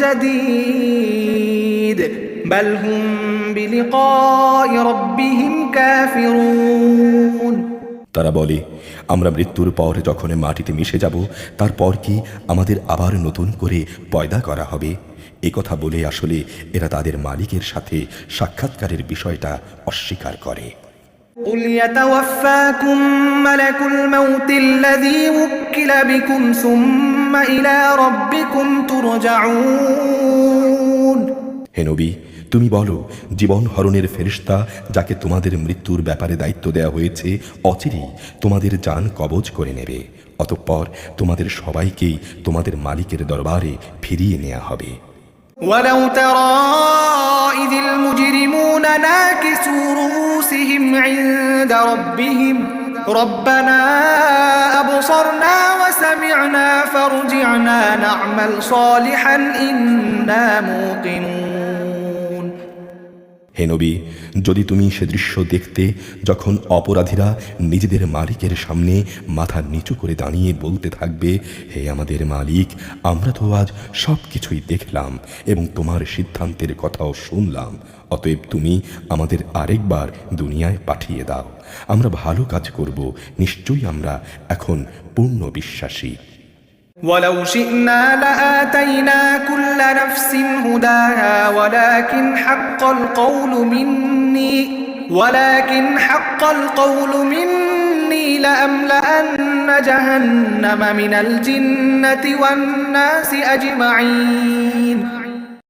جديد بل هم بلقاء ربهم كافرون। তারা বলে, আমরা মৃত্যুর পর যখন মাটিতে মিশে যাব তারপর কি আমাদের আবার নতুন করে পয়দা করা হবে? এ কথা বলে আসলে এরা তাদের মালিকের সাথে সাক্ষাৎকারের বিষয়টা অস্বীকার করে। قل يتوفاكم ملك الموت الذي وكل بكم ثم إلى ربكم ترجعون। হে নবী, তুমি বলো, জীবন হরণের ফেরেশতা যাকে তোমাদের মৃত্যুর ব্যাপারে দায়িত্ব দেওয়া হয়েছে অচিরেই তোমাদের জান কবজ করে নেবে। অতঃপর তোমাদের সবাইকেই তোমাদের মালিকের দরবারে ফিরিয়ে নেওয়া হবে। ولو ترى إذ المجرمون ناكسوا رؤوسهم عند ربهم ربنا أبصرنا وسمعنا فارجعنا نعمل صالحا إنا موقنون। হে নবী, যদি তুমি সে দৃশ্য দেখতে যখন অপরাধীরা নিজেদের মালিকের সামনে মাথা নিচু করে দাঁড়িয়ে বলতে থাকবে, হে আমাদের মালিক, আমরা তো আজ সব কিছুই দেখলাম এবং তোমার সিদ্ধান্তের কথাও শুনলাম, অতএব তুমি আমাদের আরেকবার দুনিয়ায় পাঠিয়ে দাও, আমরা ভালো কাজ করব, নিশ্চয়ই আমরা এখন পূর্ণ বিশ্বাসী। ولو شئنا لآتينا كل نفس هداها ولكن حق القول مني لأملأن جهنم من الجنة والناس أجمعين।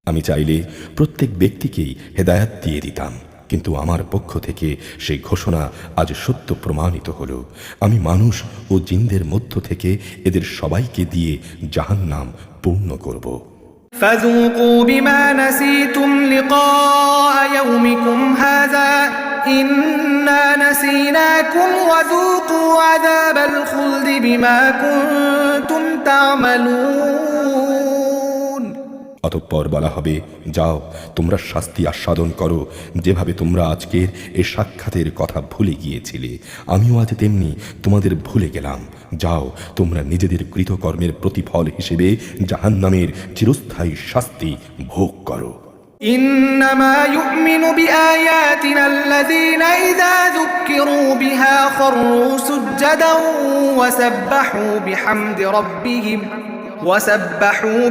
আমি চাইলে প্রত্যেক ব্যক্তিকেই হেদায়াত দিয়ে দিতাম, কিন্তু আমার পক্ষ থেকে সেই ঘোষণা আজ সত্য প্রমাণিত হলো, আমি মানুষ ও জিনদের মধ্য থেকে এদের সবাইকে দিয়ে জাহান্নাম পূর্ণ করব। فذوقوا بما نسيتم لقاء يومكم هذا إنا نسيناكم وذوقوا عذاب الخلد بما كنتم تعملون। অতঃপর বলা হবে, যাও তোমরা শাস্তি আস্বাদন করো, যেভাবে তোমরা আজকের এই সাক্ষাতের কথা ভুলে গিয়েছিলে, আমিও আজ তেমনি তোমাদের ভুলে গেলাম। যাও তোমরা নিজেদের কৃতকর্মের প্রতিফল হিসেবে জাহান্নামের চিরস্থায়ী শাস্তি ভোগ করো। إنما يؤمن بآياتنا الذين إذا ذكروا بها خروا سجدا وسبحوا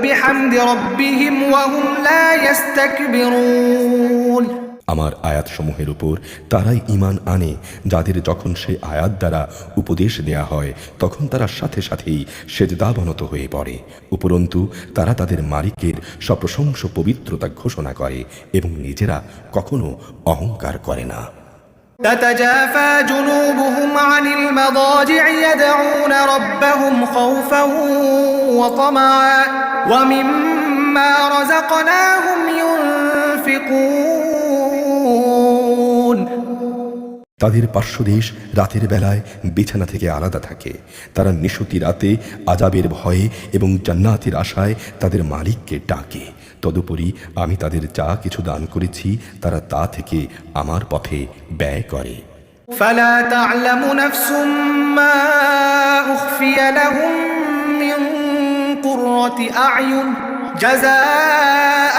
بحمد ربهم وهم لا يستكبرون। আমার আয়াতসমূহের উপর তারাই ঈমান আনে যাদের যখন সে আয়াত দ্বারা উপদেশ দেয়া হয় তখন তারা সাথে সাথেই সেজদাবনত হয়ে পড়ে, উপরন্তু তারা তাদের মালিকের সপ্রশংস পবিত্রতা ঘোষণা করে এবং নিজেরা কখনো অহংকার করে না। تتجافى جنوبهم عن المضاجع يدعون ربهم خوفا وطمعا ومما رزقناهم ينفقون। তাদের পার্শ্বদেশ রাতের বেলায় বিছানা থেকে আলাদা থাকে, তারা নিশুতি রাতে আযাবের ভয়ে এবং জান্নাতের আশায় তাদের মালিককে ডাকে। তদুপরি আমি তাদের যা কিছু দান করেছি তারা তা থেকে আমার পথে ব্যয় করে। فلا تعلم نفس ما أخفي لهم من قرة أعين جزاء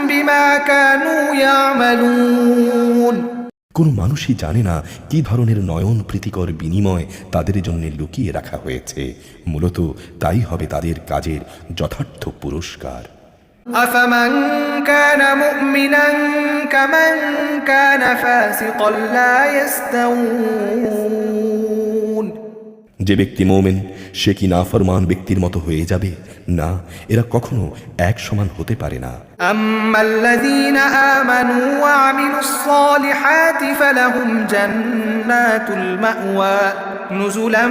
بما كانوا يعملون। কোনো মানুষই জানে না কি ধরনের নয়ন প্রীতিকর বিনিময় তাদের জন্য লুকিয়ে রাখা হয়েছে, মূলত তাই হবে তাদের কাজের যথার্থ পুরস্কার। أفمن كان مؤمنا كمن كان فاسقا لا يستوون। যে ব্যক্তি মুমিন সে কি নাফরমান ব্যক্তির মতো হয়ে যাবে? না, এরা কখনো এক সমান হতে পারে না। أما الذين آمنوا وعملوا الصالحات فلهم جنات المأوى نزلا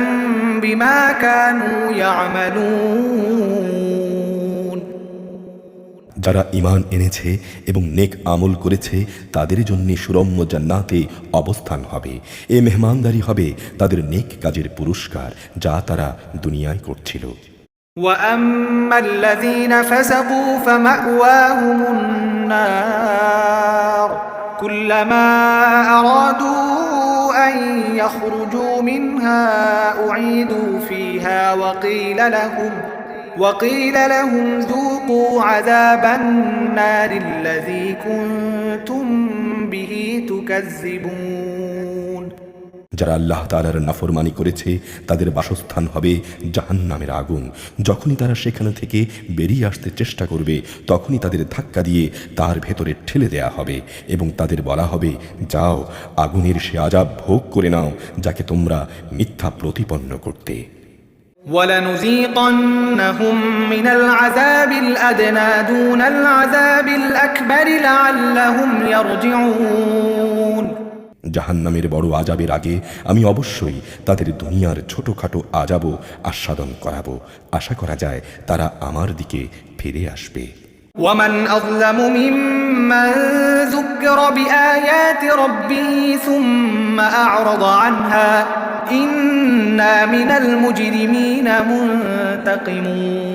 بما كانوا يعملون। যারা ঈমান এনেছে এবং নেক আমল করেছে তাদের জন্য সুরম্য জান্নাতে অবস্থান হবে, এ মেহমানদারি হবে তাদের নেক কাজের পুরস্কার যা তারা দুনিয়ায় করছিল। وأما الذين فسقوا فمأواهم النار كلما أرادوا أن يخرجوا منها أعيدوا فيها وقيل لهم ذوقوا عذاب النار الذي كنتم به تكذبون। যারা আল্লাহ তাআলার নাফরমানি করেছে তাদের বাসস্থান হবে জাহান্নামের আগুন। যখনই তারা সেখানে থেকে বেরিয়ে আসতে চেষ্টা করবে তখনই তাদের ধাক্কা দিয়ে তার ভেতরে ঠেলে দেয়া হবে এবং তাদের বলা হবে, যাও আগুনের সে আযাব ভোগ করে নাও যাকে তোমরা মিথ্যা প্রতিপন্ন করতে। ولنذيقنهم من العذاب الأدنى دون العذاب الأكبر لعلهم يرجعون জাহান্নামের বড় আযাবের আগে আমি অবশ্যই তাদের দুনিয়ার ছোটখাটো আযাবও আস্বাদন করাবো। আশা করা যায় তারা আমার দিকে ফিরে আসবে। ومن أظلم ممن ذكر بآيات ربه ثم أعرض عنها إنا من المجرمين منتقمون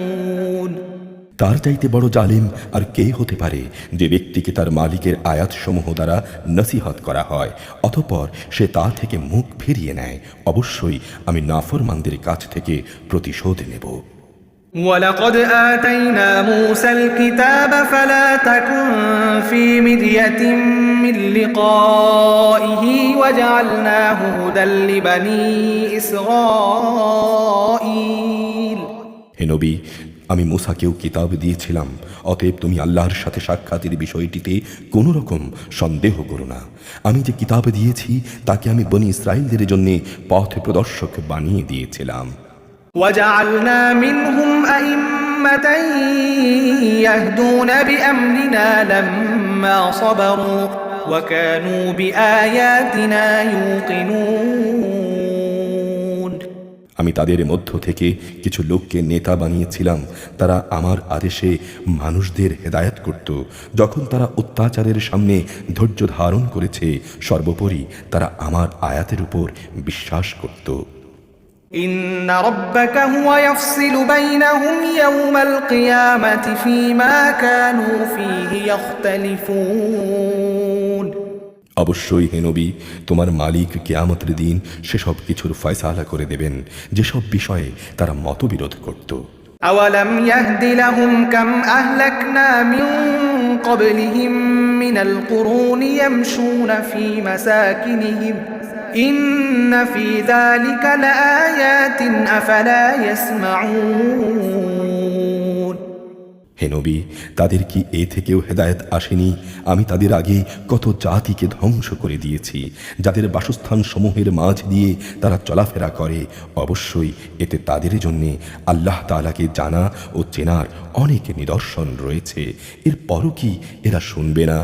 তার চাইতে বড় জালিম আর কে হতে পারে যে ব্যক্তিকে তার মালিকের আয়াতসমূহ দ্বারা নসিহত করা হয় অতঃপর সে তা থেকে মুখ ফিরিয়ে নেয়। অবশ্যই আমি নাফরমানদের কাছ থেকে প্রতিশোধ নেব। ولقد آتينا موسى الكتاب فلا تكن في مرية من لقائه وجعلناه هدى لبني إسرائيل হে নবী, আমি মুসাকেও কিতাব দিয়েছিলাম, অতএব তুমি আল্লাহর সাথে সাক্ষাতের বিষয়টিতে কোনো রকম সন্দেহ করো না। আমি যে কিতাব দিয়েছি তাকে আমি বনি ইসরাইলদের জন্য পথ প্রদর্শক বানিয়ে দিয়েছিলাম। وجعلنا منهم أئمة يهدون بأمرنا لما صبروا وكانوا بآياتنا يوقنون আমি তাদের মধ্য থেকে কিছু লোককে নেতা বানিয়েছিলাম, তারা আমার আদেশে মানুষদের হেদায়েত করত। যখন তারা অত্যাচারের সামনে ধৈর্য ধারণ করেছে, সর্বোপরি তারা আমার আয়াতের উপর বিশ্বাস করত। إن ربك هو يفصل بينهم يوم القيامة فيما كانوا فيه يختلفون অবশ্যই হে নবী, তোমার মালিক কিয়ামতের দিন সেসব কিছুর ফয়সালা করে দেবেন যেসব বিষয়ে তারা মতবিরোধ করত। أولم يهد لهم كم أهلكنا من قبلهم من القرون يمشون في مساكنهم إن في ذلك لآيات أفلا يسمعون হে নবী, তাদের কি এ থেকেও হেদায়েত আসেনি? আমি তাদের আগে কত জাতিকে ধ্বংস করে দিয়েছি যাদের বাসস্থান সমূহের মাঝ দিয়ে তারা চলাফেরা করে। অবশ্যই এতে তাদের জন্যে আল্লাহ তাআলাকে জানা ও চেনার অনেক নিদর্শন রয়েছে। এরপরও কি এরা শুনবে না?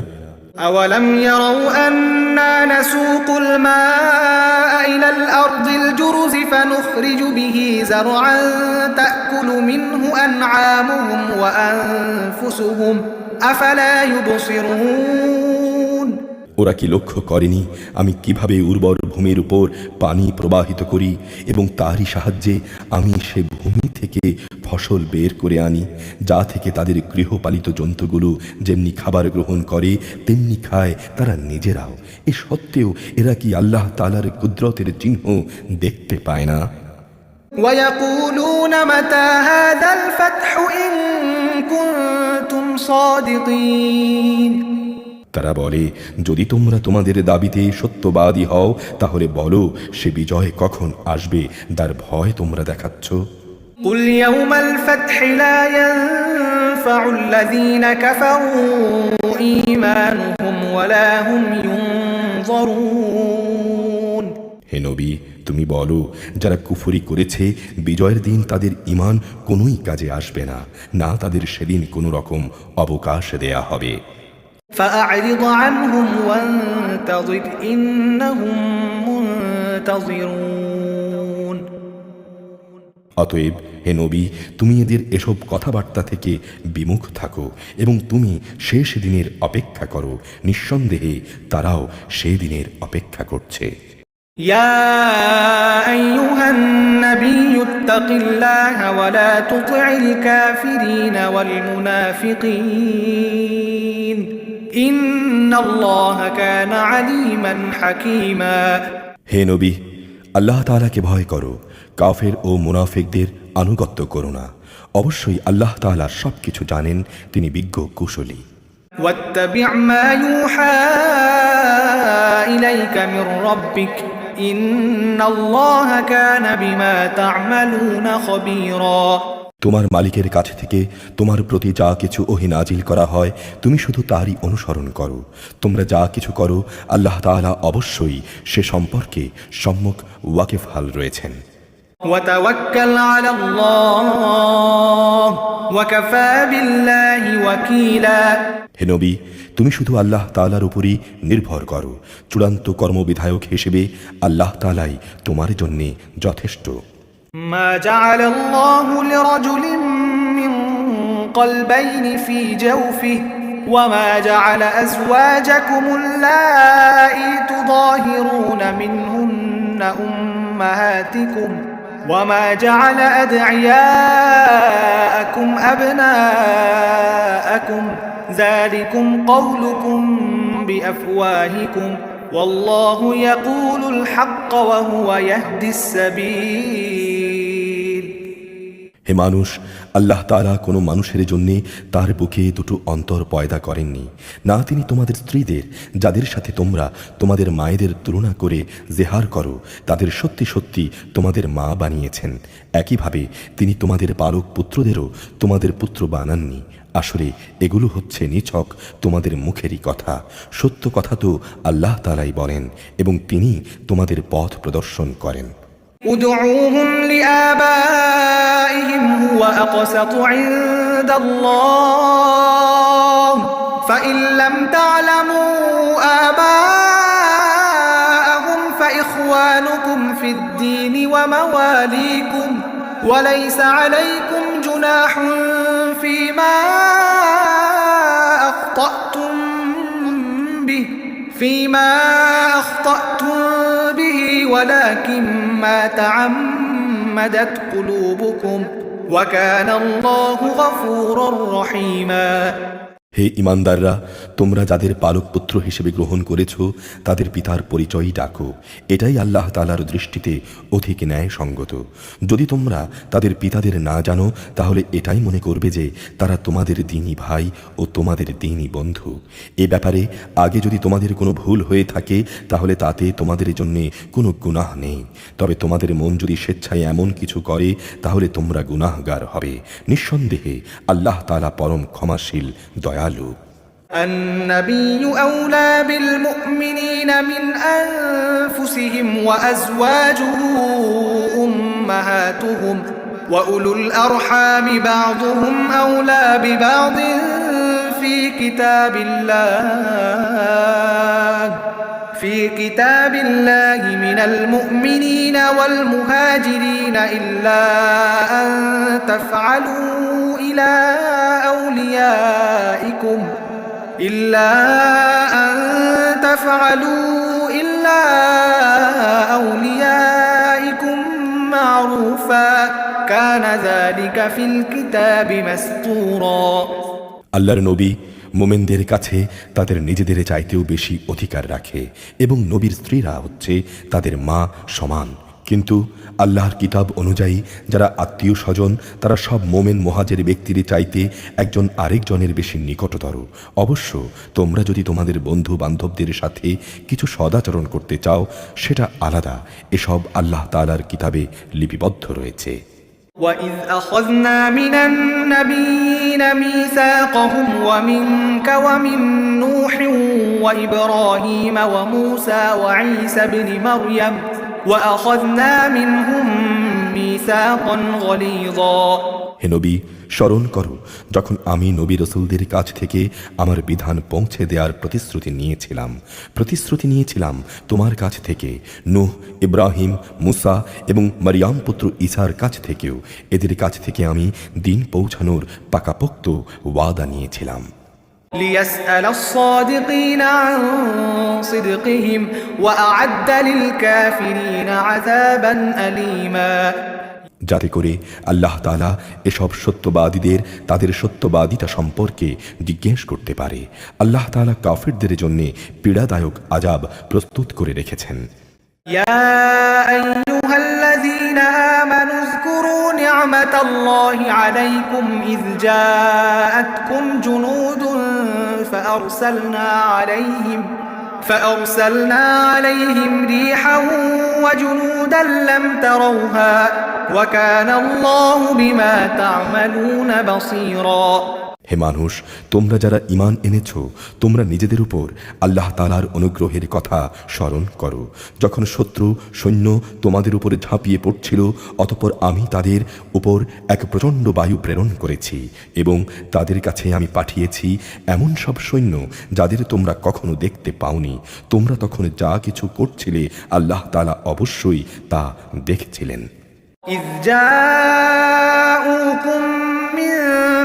أولم يروا أنا نسوق الماء إلى الأرض الجرز فنخرج به زرعا تأكل منه أنعامهم وأنفسهم أفلا يبصرون ওরা কি লক্ষ্য করেনি আমি কিভাবে উর্বর ভূমির উপর পানি প্রবাহিত করি এবং তারই সাহায্যে আমি সে ভূমি থেকে ফসল বের করে আনি, যা থেকে তাদের গৃহপালিত জন্তুগুলো যেমনি খাবার গ্রহণ করে তেমনি খায় তারা নিজেরাও। এ সত্ত্বেও এরা কি আল্লাহ তাআলার কুদরতের চিহ্ন দেখতে পায় না? ويقولون متى هذا الفتح إن كنتم صادقين তারা বলে, যদি তোমরা তোমাদের দাবিতে সত্যবাদী হও তাহলে বলো সে বিজয় কখন আসবে, তার ভয় তোমরা দেখাচ্ছ। قل يوم الفتح لا ينفع الذين كفروا إيمانهم ولا هم ينظرون হে নবী, তুমি বলো যারা কুফরি করেছে বিজয়ের দিন তাদের ঈমান কোনোই কাজে আসবে না, না তাদের সেদিন কোনো রকম অবকাশ দেয়া হবে। فأعرض عنهم وانتظر إنهم منتظرون অতএব হে নবী, তুমি এদের এসব কথাবার্তা থেকে বিমুখ থাকো এবং তুমি শেষ দিনের অপেক্ষা করো। নিঃসন্দেহে তারাও সেই দিনের অপেক্ষা করছে। يا أيها النبي اتق الله ولا تطع الكافرين والمنافقين إن الله كان عليما حكيما হে নবী, আল্লাহ তাআলাকে ভয় করো, কাফের ও মুনাফিকদের আনুগত্য করো না। অবশ্যই আল্লাহ তাআলা সবকিছু জানেন, তিনি বিজ্ঞ কুশলী। واتبع ما يوحى إليك من ربك إن الله كان بما تعملون خبيرا তোমার মালিকের কাছ থেকে তোমার প্রতি যা কিছু ওহী নাজিল করা হয় তুমি শুধু তারই অনুসরণ করো। তোমরা যা কিছু করো আল্লাহ তাআলা অবশ্যই সে সম্পর্কে সম্যক ওয়াকিফহাল রয়েছেন। وتوكل على الله وكفى بالله وكيلا হে নবী, তুমি শুধু আল্লাহ তাআলার উপরই নির্ভর করো। চূড়ান্ত কর্মবিধায়ক হিসেবে আল্লাহ তাআলাই তোমার জন্যে যথেষ্ট। ما جعل الله لرجل من قلبين في جوفه وما جعل أزواجكم اللائي تظاهرون منهن أمهاتكم وما جعل أدعياءكم أبناءكم ذلكم قولكم بأفواهكم والله يقول الحق وهو يهدي السبيل হে মানুষ, আল্লাহ তাআলা কোনো মানুষের জন্যে তার বুকে দুটো অন্তর পয়দা করেননি। না তিনি তোমাদের স্ত্রীদের, যাদের সাথে তোমরা তোমাদের মায়েদের তুলনা করে জেহার করো, তাদের সত্যি সত্যি তোমাদের মা বানিয়েছেন। একইভাবে তিনি তোমাদের পালক পুত্রদেরও তোমাদের পুত্র বানাননি। আসলে এগুলো হচ্ছে নিছক তোমাদের মুখেরই কথা। সত্য কথা তো আল্লাহ তাআলাই বলেন এবং তিনি তোমাদের পথ প্রদর্শন করেন। ادعوهم لآبائهم هو أقسط عند الله فإن لم تعلموا آباءهم فإخوانكم في الدين ومواليكم وليس عليكم جناح فيما أخطأتم به ولكن ما تعمدت قلوبكم وكان الله غفورا رحيما হে ঈমানদাররা, তোমরা যাদের পালক পুত্র হিসেবে গ্রহণ করেছ তাদের পিতার পরিচয়ই ডাকো। এটাই আল্লাহ তাআলার দৃষ্টিতে অধিক ন্যায়সঙ্গত। যদি তোমরা তাদের পিতাদের না জানো তাহলে এটাই মনে করবে যে তারা তোমাদের দ্বীনী ভাই ও তোমাদের দ্বীনী বন্ধু। এ ব্যাপারে আগে যদি তোমাদের কোনো ভুল হয়ে থাকে তাহলে তাতে তোমাদের জন্য কোনো গুনাহ নেই। তবে তোমাদের মন যদি স্বেচ্ছায় এমন কিছু করে তাহলে তোমরা গুনাহগার হবে। নিঃসন্দেহে আল্লাহ তাআলা পরম ক্ষমাশীল, দয়ালু। النبي أولى بالمؤمنين من أنفسهم وأزواجه أمهاتهم وأولو الأرحام بعضهم أولى ببعض في كتاب الله من المؤمنين والمهاجرين إلا أن تفعلوا إلى أوليائكم معروفا كان ذلك في الكتاب مسطورا আল্লাহর নবী মোমেনদের কাছে তাদের নিজেদের চাইতেও বেশি অধিকার রাখে এবং নবীর স্ত্রীরা হচ্ছে তাদের মা সমান। কিন্তু আল্লাহর কিতাব অনুযায়ী যারা আত্মীয় স্বজন তারা সব মোমেন মুহাজির ব্যক্তির চাইতে একজন আরেকজনের বেশি নিকটতর। অবশ্য তোমরা যদি তোমাদের বন্ধু বান্ধবদের সাথে কিছু সদাচরণ করতে চাও সেটা আলাদা। এসব আল্লাহ তাআলার কিতাবে লিপিবদ্ধ রয়েছে। وَإِذْ أَخَذْنَا مِنَ النَّبِيِّينَ مِيثَاقَهُمْ وَمِنكَ وَمِن نُّوحٍ وَإِبْرَاهِيمَ وَمُوسَى وَعِيسَى ابْنِ مَرْيَمَ وَأَخَذْنَا مِنْهُم مِّيثَاقًا غَلِيظًا হে নবী, স্মরণ করো যখন আমি নবী রাসূলদের কাছ থেকে আমার বিধান পৌঁছে দেওয়ার প্রতিশ্রুতি নিয়েছিলাম তোমার কাছ থেকে, নূহ, ইব্রাহিম, মুসা এবং মারইয়াম পুত্র ঈসার কাছ থেকেও। এদের কাছ থেকে আমি দিন পৌঁছানোর পাকাপোক্ত ওয়াদা নিয়েছিলাম। ليسأل الصادقين عن صدقهم وأعد للكافرين عذابا أليما যাতে করে আল্লাহ তাআলা এসব সত্যবাদীদের তাদের সত্যবাদিতা সম্পর্কে জিজ্ঞেস করতে পারে। আল্লাহ তাআলা কাফিরদের জন্য পীড়াদায়ক আযাব প্রস্তুত করে রেখেছেন। يا أيها الذين آمنوا اذكروا نعمة الله عليكم إذ جاءتكم جنود فأرسلنا عليهم ريحا وجنودا لم تروها وكان الله بما تعملون بصيرا হে মানুষ, তোমরা যারা ঈমান এনেছ, তোমরা নিজেদের উপর আল্লাহ তাআলার অনুগ্রহের কথা স্মরণ করো। যখন শত্রু সৈন্য তোমাদের উপরে ঝাঁপিয়ে পড়ছিল, অতঃপর আমি তাদের উপর এক প্রচণ্ড বায়ু প্রেরণ করেছি এবং তাদের কাছে আমি পাঠিয়েছি এমন সব সৈন্য যাদের তোমরা কখনো দেখতে পাওনি। তোমরা তখন যা কিছু করছিলে আল্লাহ তাআলা অবশ্যই তা দেখছিলেন। إذ جاءوكم من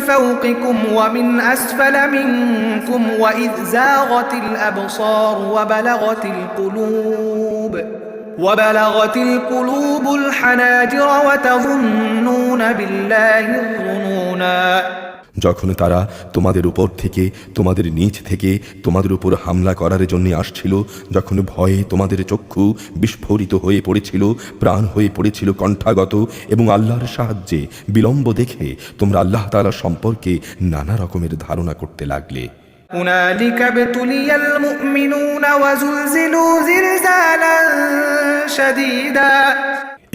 فوقكم ومن أسفل منكم وإذ زاغت الأبصار وبلغت القلوب الحناجر وتظنون بالله الظنونا। যখন তারা তোমাদের উপর থেকে, তোমাদের নিচ থেকে তোমাদের উপর হামলা করার জন্য আসছিল, যখন ভয়ে তোমাদের চক্ষু বিস্ফোরিত হয়ে পড়েছিল, প্রাণ হয়ে পড়েছিল কণ্ঠাগত, এবং আল্লাহর সাহায্যে বিলম্ব দেখে তোমরা আল্লাহ তাআলা সম্পর্কে নানা রকমের ধারণা করতে লাগলে। هنالك ابتلي المؤمنون وزلزلوا زلزالا شديدا।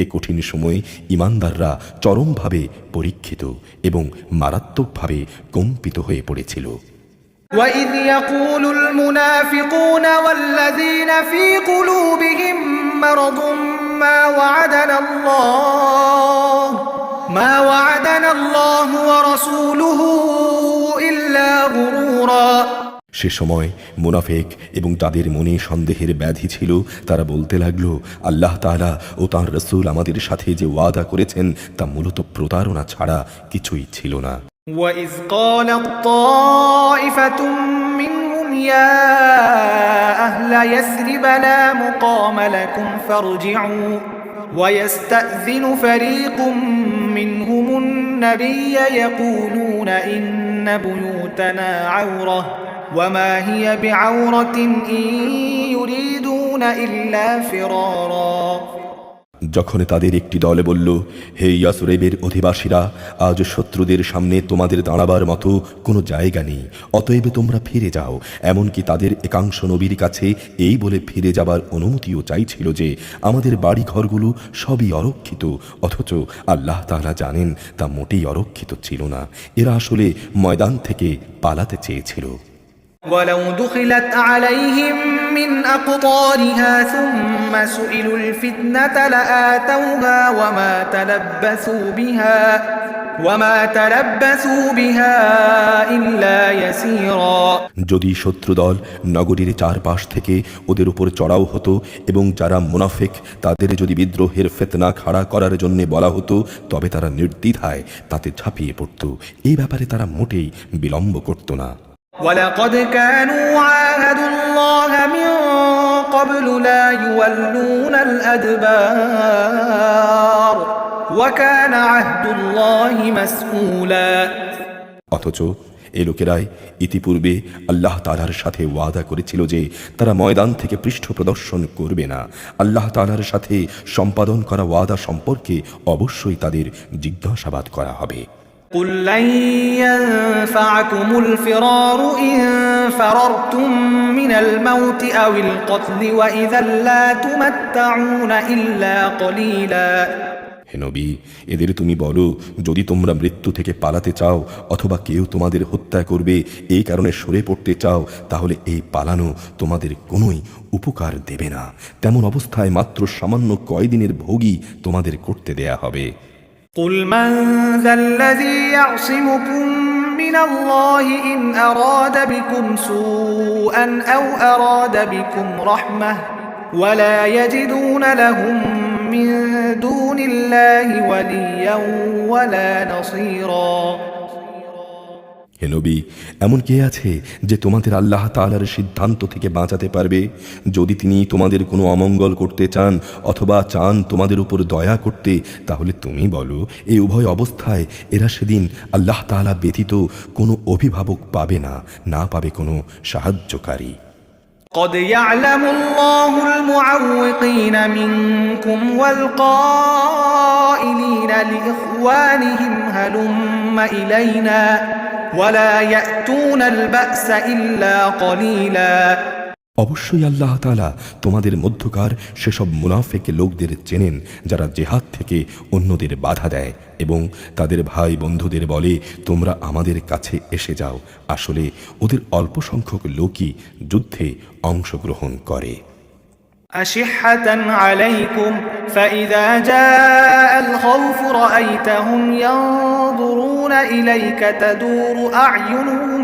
এ কঠিন সময়ে ঈমানদাররা চরমভাবে পরীক্ষিত এবং মারাত্মকভাবে কম্পিত হয়ে পড়েছিল। وإذ يقول المنافقون والذين في قلوبهم مرض ما وعدنا الله ورسوله إلا غرورا। সে সময় মুনাফিক এবং তাদের মনে সন্দেহের ব্যাধি ছিল, তারা বলতে লাগলো, আল্লাহ তাআলা ও তাঁর রাসূল আমাদের সাথে যে ওয়াদা করেছেন তা মূলত প্রতারণা ছাড়া কিছুই ছিল না। وإذ قالت طائفة منهم يا أهل يثرب لا مقام لكم فارجعوا ويستأذن فريق منهم النبي يقولون إن بيوتنا عورة وما هي بعورة إن يريدون إلا فرارا। যখন তাদের একটি দলে বলল, হে ইয়াসরিবের অধিবাসীরা, আজ শত্রুদের সামনে তোমাদের দাঁড়াবার মতো কোনো জায়গা নেই, অতএব তোমরা ফিরে যাও। এমনকি তাদের একাংশ নবীর কাছে এই বলে ফিরে যাবার অনুমতিও চাইছিল যে আমাদের বাড়ি ঘরগুলো সবই অরক্ষিত, অথচ আল্লাহ তাআলা জানেন তা মোটেই অরক্ষিত ছিল না। এরা আসলে ময়দান থেকে পালাতে চেয়েছিল। ولو دخلت عليهم من أقطارها ثم سئلوا الفتنة لآتوها وما تلبثوا بها إلا يسيرا। যদি শত্রুদল নগরীর চারপাশ থেকে ওদের উপর চড়াও হতো এবং যারা মুনাফিক তাদের যদি বিদ্রোহের ফিতনা খাড়া করার জন্য বলা হতো, তবে তারা নির্দ্বিধায় তাতে ঝাঁপিয়ে পড়ত। এই ব্যাপারে তারা মোটেই বিলম্ব করত না। ولقد كانوا عاهدوا الله من قبل لا يولون الأدبار وكان عهد الله مسؤولا। অথচ এ লোকেরাই ইতিপূর্বে আল্লাহ তাআলার সাথে ওয়াদা করেছিল যে তারা ময়দান থেকে পৃষ্ঠ প্রদর্শন করবে না। আল্লাহ তাআলার সাথে সম্পাদন করা ওয়াদা সম্পর্কে অবশ্যই তাদের জিজ্ঞাসাবাদ করা হবে। قل لن ينفعكم الفرار إن فررتم من الموت أو القتل وإذا لا تمتعون إلا قليلا। হে নবী, এদের তুমি বলো, যদি তোমরা মৃত্যু থেকে পালাতে চাও অথবা কেউ তোমাদের হত্যা করবে এই কারণে সরে পড়তে চাও, তাহলে এই পালানো তোমাদের কোনোই উপকার দেবে না। তেমন অবস্থায় মাত্র সামান্য কয়দিনের ভোগই তোমাদের করতে দেয়া হবে। قل من ذا الذي يعصمكم من الله إن أراد بكم سوءا أو أراد بكم رحمة ولا يجدون لهم من دون الله وليا ولا نصيرا। হে নবী, এমন কে আছে যে তোমাদের আল্লাহ তাআলার সিদ্ধান্ত থেকে বাঁচাতে পারবে? যদি তিনি তোমাদের কোনো অমঙ্গল করতে চান অথবা চান তোমাদের উপর দয়া করতে, তাহলে তুমি বলো, এই উভয় অবস্থায় এরা সেদিন আল্লাহ তাআলা ব্যতীত কোনো অভিভাবক পাবে না, না পাবে কোনো সাহায্যকারী। قد يعلم الله المعوقين منكم والقائلين لإخوانهم هلم إلينا ولا يأتون البأس إلا قليلا। অবশ্যই আল্লাহ তাআলা তোমাদের মধ্যকার সেসব মুনাফিক লোকদের চেনেন যারা জেহাদ থেকে অন্যদের বাধা দেয় এবং তাদের ভাই বন্ধুদের বলে তোমরা আমাদের কাছে এসে যাও। আসলে ওদের অল্প সংখ্যক লোকই যুদ্ধে অংশগ্রহণ করে। أشحة عليكم فإذا جاء الخوف رأيتهم ينظرون إليك تدور أعينهم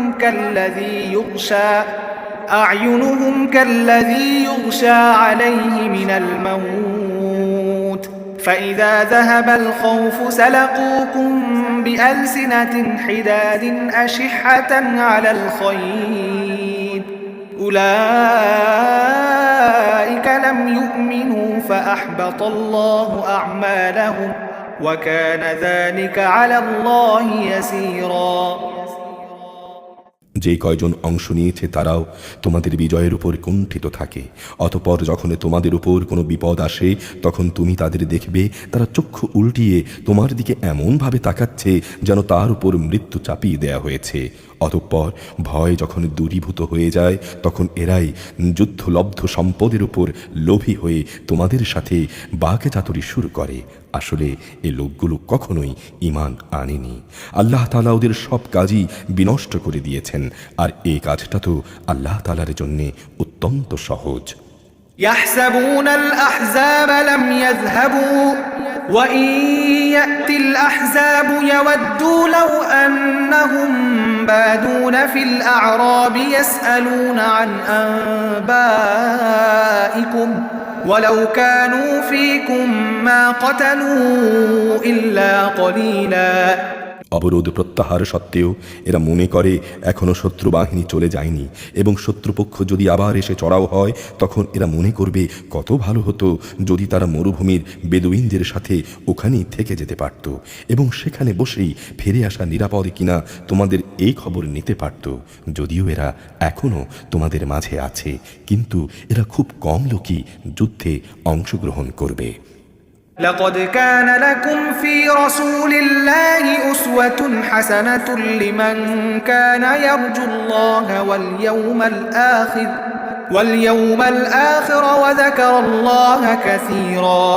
كالذي يغشى عليه من الموت فإذا ذهب الخوف سلقوكم بألسنة حداد أشحة على الخير أولئك لم يؤمنوا فأحبط الله أعمالهم وكان ذلك على الله يسيرا। যে কয়জন অংশ নিয়েছে তারাও তোমাদের বিজয়ের উপর কুণ্ঠিত থাকে। অতঃপর যখন তোমাদের উপর কোনো বিপদ আসে তখন তুমি তাদের দেখবে তারা চক্ষু উল্টিয়ে তোমার দিকে এমনভাবে তাকাচ্ছে যেন তার উপর মৃত্যু চাপিয়ে দেয়া হয়েছে। অতঃপর ভয় যখন দূরীভূত হয়ে যায় তখন এরাই যুদ্ধলব্ধ সম্পদের উপর লোভী হয়ে তোমাদের সাথে বাকে চাতুরি শুরু করে। আসলে এ লোকগুলো কখনোই ঈমান আনেনি। আল্লাহ তাআলা ওদের সব কাজই বিনষ্ট করে দিয়েছেন, আর এই কাজটা তো আল্লাহ তাআলার জন্য অত্যন্ত সহজ। يحسبون الأحزاب لم يذهبوا وإن يأتي الأحزاب يودوا لو أنهم بادون في الأعراب يسألون عن أنبائكم ولو كانوا فيكم ما قتلوا إلا قليلا। অবরোধ প্রত্যাহার সত্ত্বেও এরা মনে করে এখনো শত্রু বাহিনী চলে যায়নি এবং শত্রুপক্ষ যদি আবার এসে চড়াও হয় তখন এরা মনে করবে কত ভালো হতো যদি তারা মরুভূমির বেদুইনদের সাথে ওখানেই থেকে যেতে পারত এবং সেখানে বসেই ফিরে আসা নিরাপদ কিনা তোমাদের এই খবর নিতে পারত। যদিও এরা এখনো তোমাদের মাঝে আছে, কিন্তু এরা খুব কম লোকই যুদ্ধে অংশগ্রহণ করবে। لقد كان لكم في رسول الله أسوة حسنة لمن كان يرجو الله واليوم الآخر وذكر الله كثيرا।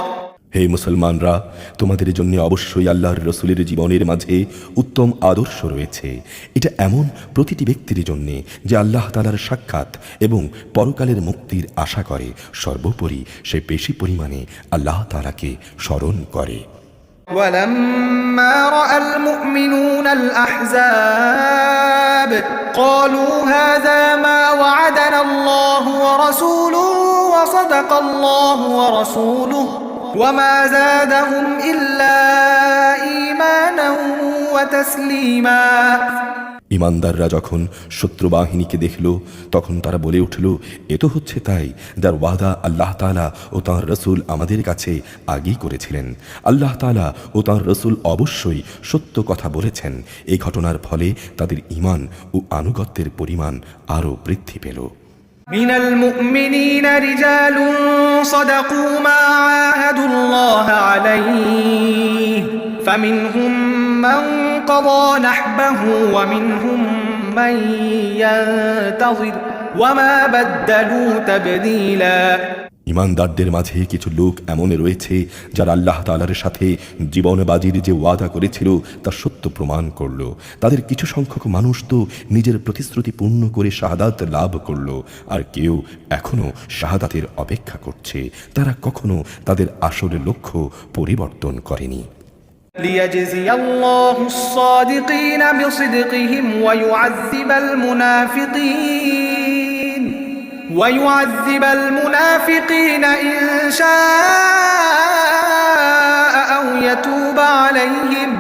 হে মুসলমানরা, তোমাদের জন্য অবশ্যই আল্লাহর রসুলের জীবনের মাঝে উত্তম আদর্শ রয়েছে। এটা এমন প্রতিটি ব্যক্তির জন্য যে আল্লাহ তাআলার সাক্ষাৎ এবং পরকালের মুক্তির আশা করে। সর্বোপরি সে বেশি পরিমাণে আল্লাহ তাআলাকে স্মরণ করে। ولما رأى المؤمنون الأحزاب قالوا هذا ما وعدنا الله ورسوله وصدق الله ورسوله وما زادهم إلا إيمانا وتسليما। ইমানদাররা যখন শত্রু বাহিনীকে দেখল তখন তারা বলে উঠল, এ তো হচ্ছে তাই যার ওয়াদা আল্লাহ তাআলা ও তাঁর রসুল আমাদের কাছে আগেই করেছিলেন। আল্লাহ তাআলা ও তাঁর রসুল অবশ্যই সত্য কথা বলেছেন। এই ঘটনার ফলে তাদের ঈমান ও আনুগত্যের পরিমাণ আরও বৃদ্ধি পেল। من المؤمنين رجال صدقوا ما عاهدوا الله عليه فمنهم من قضى نحبه ومنهم من ينتظر وما بدلوا تبديلا। ইমানদারদের মাঝে কিছু লোক এমন রয়েছে যারা আল্লাহ তাআলার সাথে জীবন বাজির যে ওয়াদা করেছিল তা সত্য প্রমাণ করল। তাদের কিছু সংখ্যক মানুষ তো নিজের প্রতিশ্রুতি পূর্ণ করে শাহাদাত লাভ করল, আর কেউ এখনো শাহাদাতের অপেক্ষা করছে। তারা কখনো তাদের আসল লক্ষ্য পরিবর্তন করেনি। ليجزي الله الصادقين بصدقهم ويعذب المنافقين إن شاء أو يتوب عليهم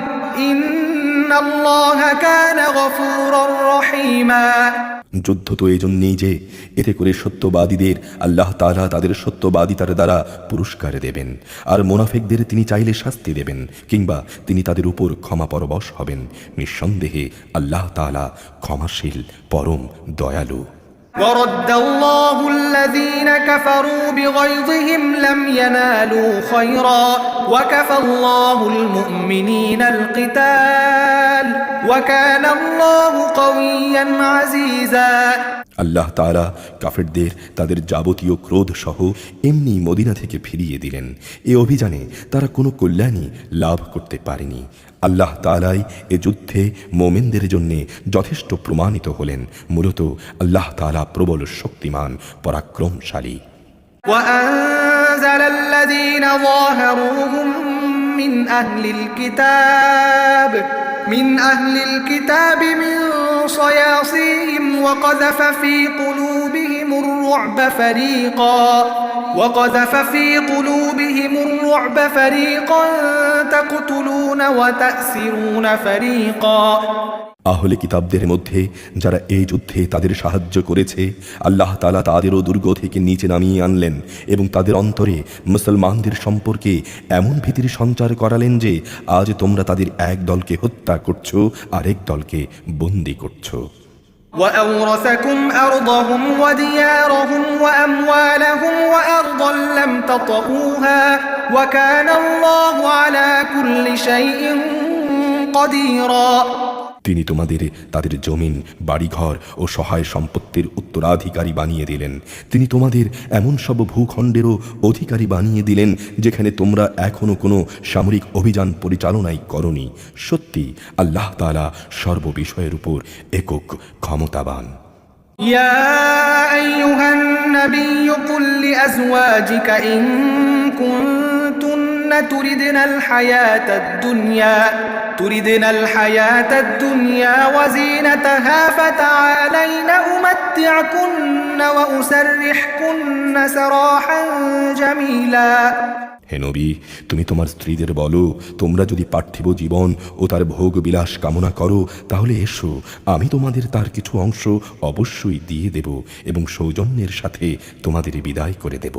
إن الله كان غفورا رحيما। যুদ্ধ তো এই জন্যেই যে এতে করে সত্যবাদীদের আল্লাহ তাআলা তাদের সত্যবাদিতার দ্বারা পুরস্কার দেবেন, আর মুনাফিকদের তিনি চাইলে শাস্তি দেবেন, কিংবা তিনি তাদের উপর ক্ষমা পরবশ হবেন। নিঃসন্দেহে আল্লাহ তাআলা ক্ষমাশীল, পরম দয়ালু। ورد الله الذين كفروا بغيظهم لم ينالوا خيرا وكفى الله المؤمنين القتال وكان الله قويا عزيزا। আল্লাহ তাআলা কাফেরদের তাদের যাবতীয় ক্রোধ সহ এমনি মদিনা থেকে ফিরিয়ে দিলেন। এ অভিযানে তারা কোনো কল্যাণই লাভ করতে পারেনি। আল্লাহ তাআলাই এ যুদ্ধে মোমেনদের জন্য যথেষ্ট প্রমাণিত হলেন। মূলত আল্লাহ তাআলা প্রবল শক্তিমান, পরাক্রমশালী। وأنزل الذين ظاهروهم من أهل الكتاب من صياصيهم وقذف في قلوبهم الرعب فريقا تقتلون وتأسرون فريقا। আহলে কিতাবদের মধ্যে যারা এই যুদ্ধে তাদের সাহায্য করেছে, আল্লাহ তাআলা তাদেরও দুর্গ থেকে নিচে নামিয়ে আনলেন এবং তাদের অন্তরে মুসলমানদের সম্পর্কে এমন ভীতির সঞ্চার করালেন যে আজ তোমরা তাদের এক দলকে হত্যা করছো, আরেক দলকে বন্দী করছো। وأورثكم أرضهم وديارهم وأموالهم وأرضا لم تطئوها وكان الله على كل شيء قديرا। তিনি তোমাদের তাদের জমিন, বাড়িঘর ও সহায় সম্পত্তির উত্তরাধিকারী বানিয়ে দিলেন। তিনি তোমাদের এমন সব ভূখণ্ডেরও অধিকারী বানিয়ে দিলেন যেখানে তোমরা এখনো কোনো সামরিক অভিযান পরিচালনাই করনি। সত্যি আল্লাহ তাআলা সর্ববিষয়ের উপর একক ক্ষমতাবান। يا أيها النبي قل لأزواجك إن كنتن تردن الحياة الدنيا وزينتها فتعالين أمتعكن وأسرحكن سراحا جميلا। হে নবী, তুমি তোমার স্ত্রীদের বলো, তোমরা যদি পার্থিব জীবন ও তার ভোগ বিলাস কামনা করো তাহলে এসো, আমি তোমাদের তার কিছু অংশ অবশ্যই দিয়ে দেব এবং সৌজন্যের সাথে তোমাদের বিদায় করে দেব।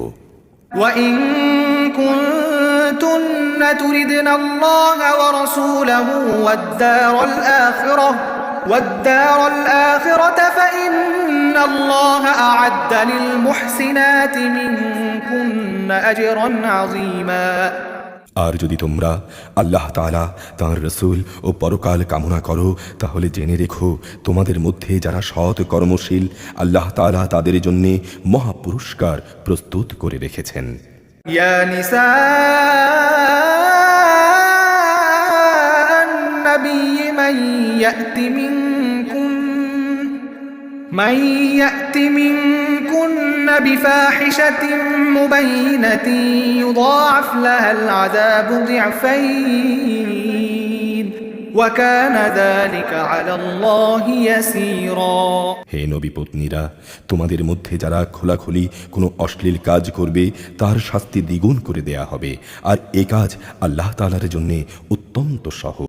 وإن كنتن تردن الله ورسوله والدار الآخرة فإن الله أعد للمحسنات منكن أجرا عظيما। আর যদি তোমরা আল্লাহ তাআলা, তাঁর রাসূল ও পরকাল কামনা করো তাহলে জেনে রেখো, তোমাদের মধ্যে যারা সৎ কর্মশীল আল্লাহ তাআলা তাদের জন্য মহা পুরস্কার প্রস্তুত করে রেখেছেন। يا نساء النبي من يأت منكن بفاحشة مبينة يضاعف لها العذاب ضعفين وكان ذلك على الله يسيرا। হে নবী পত্নীরা, তোমাদের মধ্যে যারা খোলাখুলি কোনো অশ্লীল কাজ করবে তার শাস্তি দ্বিগুণ করে দেয়া হবে, আর এ কাজ আল্লাহ তাআলার জন্য অত্যন্ত সহজ।